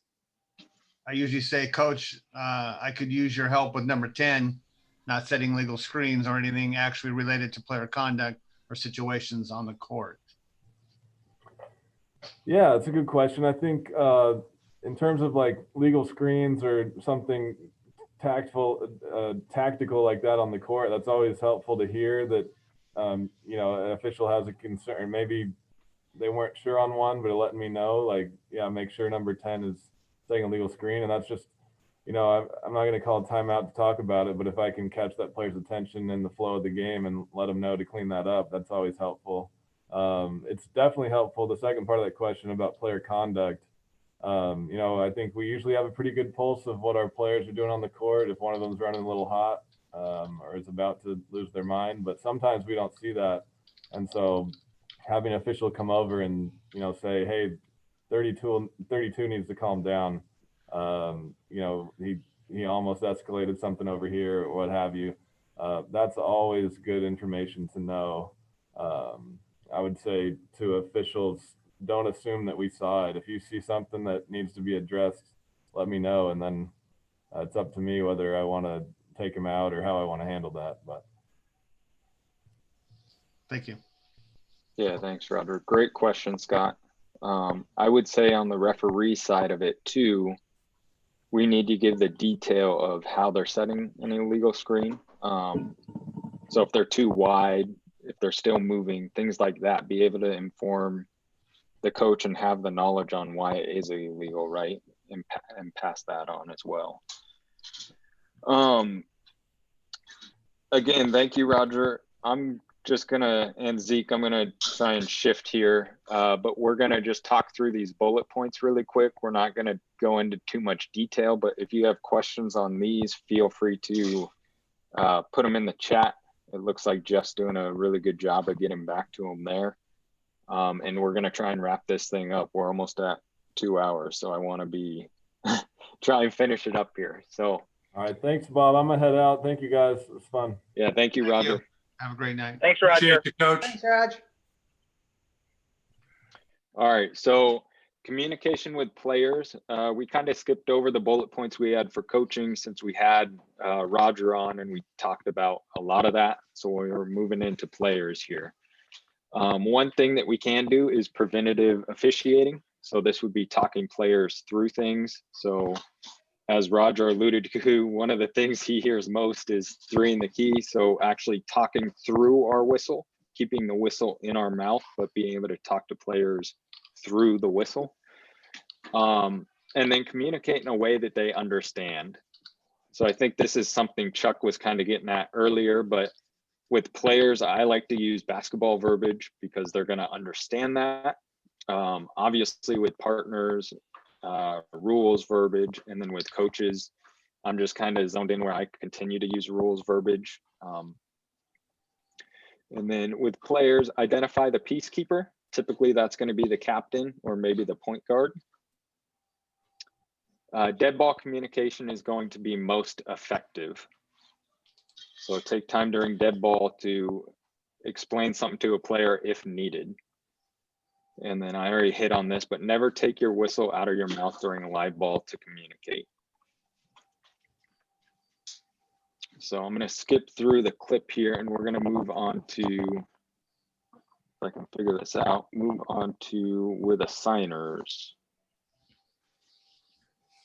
I usually say, Coach, I could use your help with number 10, not setting legal screens or anything actually related to player conduct or situations on the court.
Yeah, it's a good question. I think in terms of like legal screens or something tactical like that on the court, that's always helpful to hear that, an official has a concern. Maybe they weren't sure on one, but letting me know, like, yeah, make sure number 10 is setting a legal screen. And that's just, I'm not going to call a timeout to talk about it, but if I can catch that player's attention in the flow of the game and let them know to clean that up, that's always helpful. It's definitely helpful. The second part of that question about player conduct, I think we usually have a pretty good pulse of what our players are doing on the court. If one of them's running a little hot or is about to lose their mind, but sometimes we don't see that. And so having an official come over and, say, hey, 32 needs to calm down. He almost escalated something over here or what have you. That's always good information to know. I would say to officials, don't assume that we saw it. If you see something that needs to be addressed, let me know. And then it's up to me whether I want to take him out or how I want to handle that. But
Thank you.
Yeah, thanks, Roger. Great question, Scott. I would say on the referee side of it too, we need to give the detail of how they're setting an illegal screen. So if they're too wide, if they're still moving, things like that, be able to inform the coach and have the knowledge on why it is illegal, right? And pass that on as well. Again, thank you, Roger. I'm just gonna, and Zeke, I'm gonna try and shift here, but we're gonna just talk through these bullet points really quick. We're not gonna go into too much detail, but if you have questions on these, feel free to put them in the chat. It looks like Jeff's doing a really good job of getting back to them there. And we're gonna try and wrap this thing up. We're almost at 2 hours, so I wanna be, try and finish it up here. So.
All right, thanks, Bob. I'm gonna head out. Thank you, guys. It was fun.
Yeah, thank you, Roger.
you. Have a great night.
Thanks, Roger.
Appreciate you, Coach.
Thanks, Raj.
All right, so communication with players. We kind of skipped over the bullet points we had for coaching since we had Roger on and we talked about a lot of that. So we're moving into players here. One thing that we can do is preventative officiating. So this would be talking players through things. So as Roger alluded to, one of the things he hears most is 3 in the key. So actually talking through our whistle, keeping the whistle in our mouth, but being able to talk to players through the whistle. And then communicate in a way that they understand. So I think this is something Chuck was kind of getting at earlier, but with players, I like to use basketball verbiage because they're going to understand that. Obviously with partners, rules verbiage, and then with coaches, I'm just kind of zoned in where I continue to use rules verbiage. And then with players, identify the peacekeeper. Typically that's going to be the captain or maybe the point guard. Dead ball communication is going to be most effective. So take time during dead ball to explain something to a player if needed. And then I already hit on this, but never take your whistle out of your mouth during a live ball to communicate. So I'm going to skip through the clip here and we're going to move on to, if I can figure this out, move on to with assigners.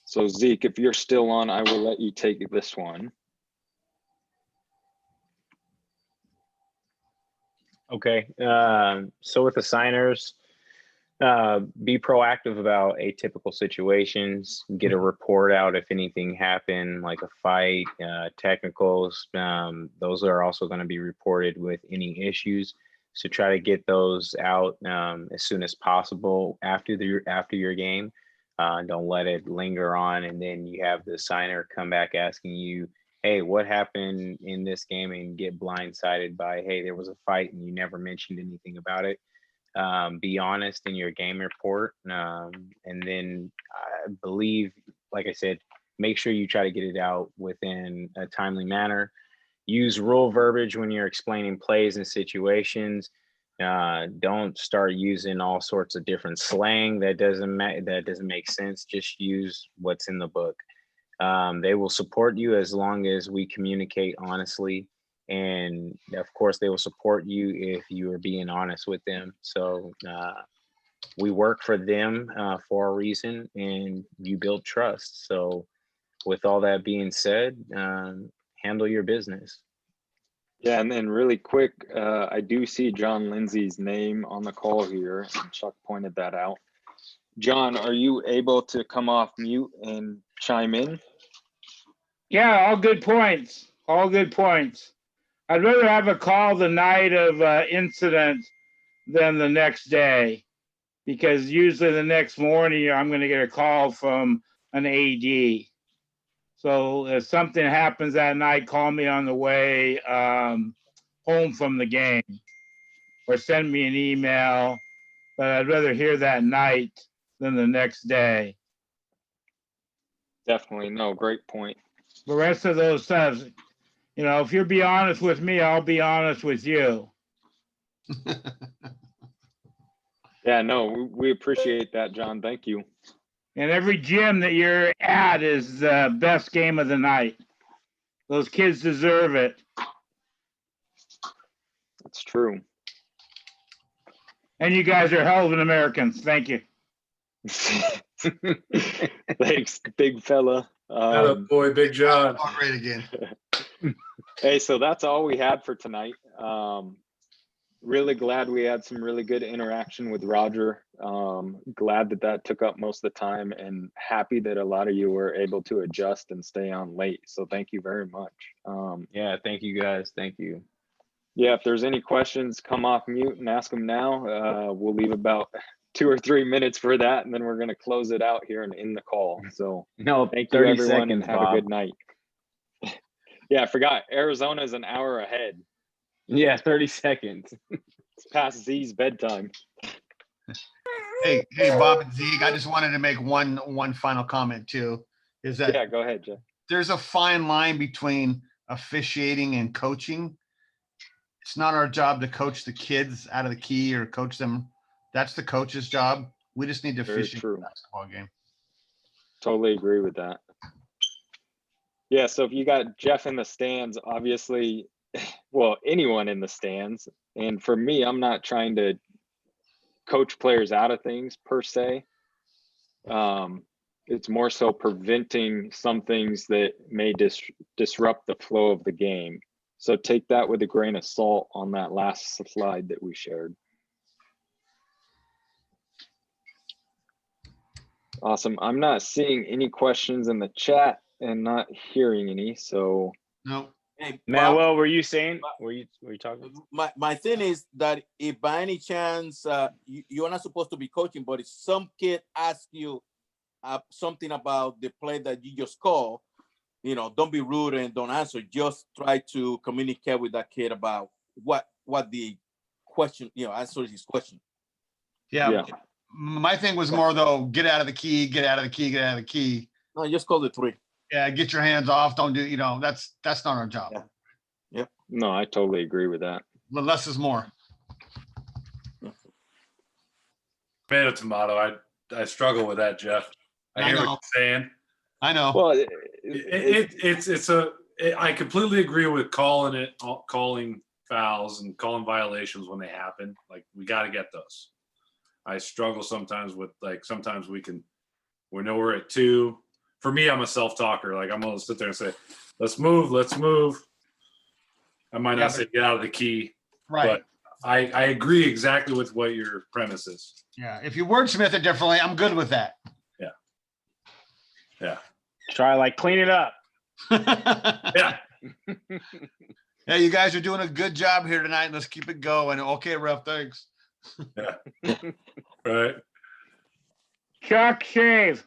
So Zeke, if you're still on, I will let you take this one.
Okay. So with assigners, be proactive about atypical situations, get a report out if anything happened, like a fight, technicals. Those are also going to be reported with any issues. So try to get those out as soon as possible after your game. Don't let it linger on, and then you have the assigner come back asking you, hey, what happened in this game, and get blindsided by, hey, there was a fight and you never mentioned anything about it. Be honest in your game report. And then I believe, like I said, make sure you try to get it out within a timely manner. Use rule verbiage when you're explaining plays and situations. Don't start using all sorts of different slang that doesn't make sense. Just use what's in the book. They will support you as long as we communicate honestly. And of course, they will support you if you are being honest with them. So we work for them for a reason, and you build trust. So with all that being said, handle your business.
Yeah, and then really quick, I do see John Lindsay's name on the call here, and Chuck pointed that out. John, are you able to come off mute and chime in?
Yeah, all good points. All good points. I'd rather have a call the night of incident than the next day, because usually the next morning I'm going to get a call from an AD. So if something happens that night, call me on the way home from the game, or send me an email. But I'd rather hear that night than the next day.
Definitely, no, great point.
The rest of those stuff, you know, if you'll be honest with me, I'll be honest with you.
Yeah, no, we appreciate that, John. Thank you.
And every gym that you're at is the best game of the night. Those kids deserve it.
That's true.
And you guys are hell of an Americans. Thank you.
Thanks, big fella.
Boy, Big John.
All right again.
Hey, so that's all we had for tonight. Really glad we had some really good interaction with Roger. Glad that took up most of the time, and happy that a lot of you were able to adjust and stay on late. So thank you very much.
Yeah, thank you guys. Thank you.
Yeah, if there's any questions, come off mute and ask them now. We'll leave about 2 or 3 minutes for that, and then we're going to close it out here and end the call. So
No,
thank you,
30
everyone, and
seconds,
have
Bob.
a good night. Yeah, I forgot. Arizona's an hour ahead.
Yeah, 30 seconds.
It's past Z's bedtime.
Hey, Bob and Zeke, I just wanted to make one final comment too. Is that
Yeah, go ahead, Jeff.
there's a fine line between officiating and coaching. It's not our job to coach the kids out of the key or coach them. That's the coach's job. We just need to
Very
officiate
true.
the basketball game.
Totally agree with that. Yeah, so if you got Jeff in the stands, obviously, well, anyone in the stands. And for me, I'm not trying to coach players out of things per se. It's more so preventing some things that may disrupt the flow of the game. So take that with a grain of salt on that last slide that we shared. Awesome. I'm not seeing any questions in the chat and not hearing any. So
No.
Hey,
Manuel,
Bob,
were you saying? Were you talking?
my thing is that if by any chance you're not supposed to be coaching, but if some kid asks you something about the play that you just called, don't be rude and don't answer. Just try to communicate with that kid about what the question, answer his question.
Yeah. My thing was more though, get out of the key, get out of the key, get out of the key.
No, just call the 3.
Yeah, get your hands off. Don't do, that's not our job.
Yeah. Yep.
No, I totally agree with that.
Less is more.
Tomato. I struggle with that, Jeff. I hear what you're saying.
I know.
Well,
I completely agree with calling fouls and calling violations when they happen. Like, we got to get those. I struggle sometimes with, sometimes we know we're at 2. For me, I'm a self-talker. Like, I'm going to sit there and say, let's move. I might not say get out of the key.
Right.
But I agree exactly with what your premise is.
Yeah. If you wordsmith it differently, I'm good with that.
Yeah.
Try clean it up.
Yeah.
Hey, you guys are doing a good job here tonight. Let's keep it going. Okay, ref, thanks.
Yeah. Right.
Chuck, shave.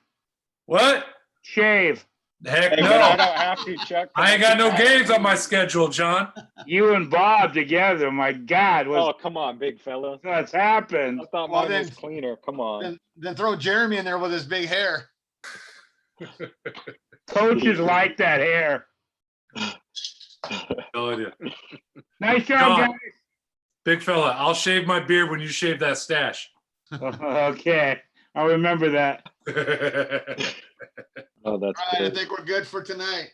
What?
Shave.
Heck
hey,
no.
but I don't have to, Chuck.
I ain't got no games on my schedule, John.
You and Bob together. My God.
Oh, come on, big fella.
What's happened?
I thought
Well,
mine was cleaner. Come on.
Then throw Jeremy in there with his big hair.
Coaches like that hair.
No idea.
Nice job,
John,
guys.
big fella, I'll shave my beard when you shave that stash.
Okay. I'll remember that.
Oh, that's
All right, I
good.
think we're good for tonight.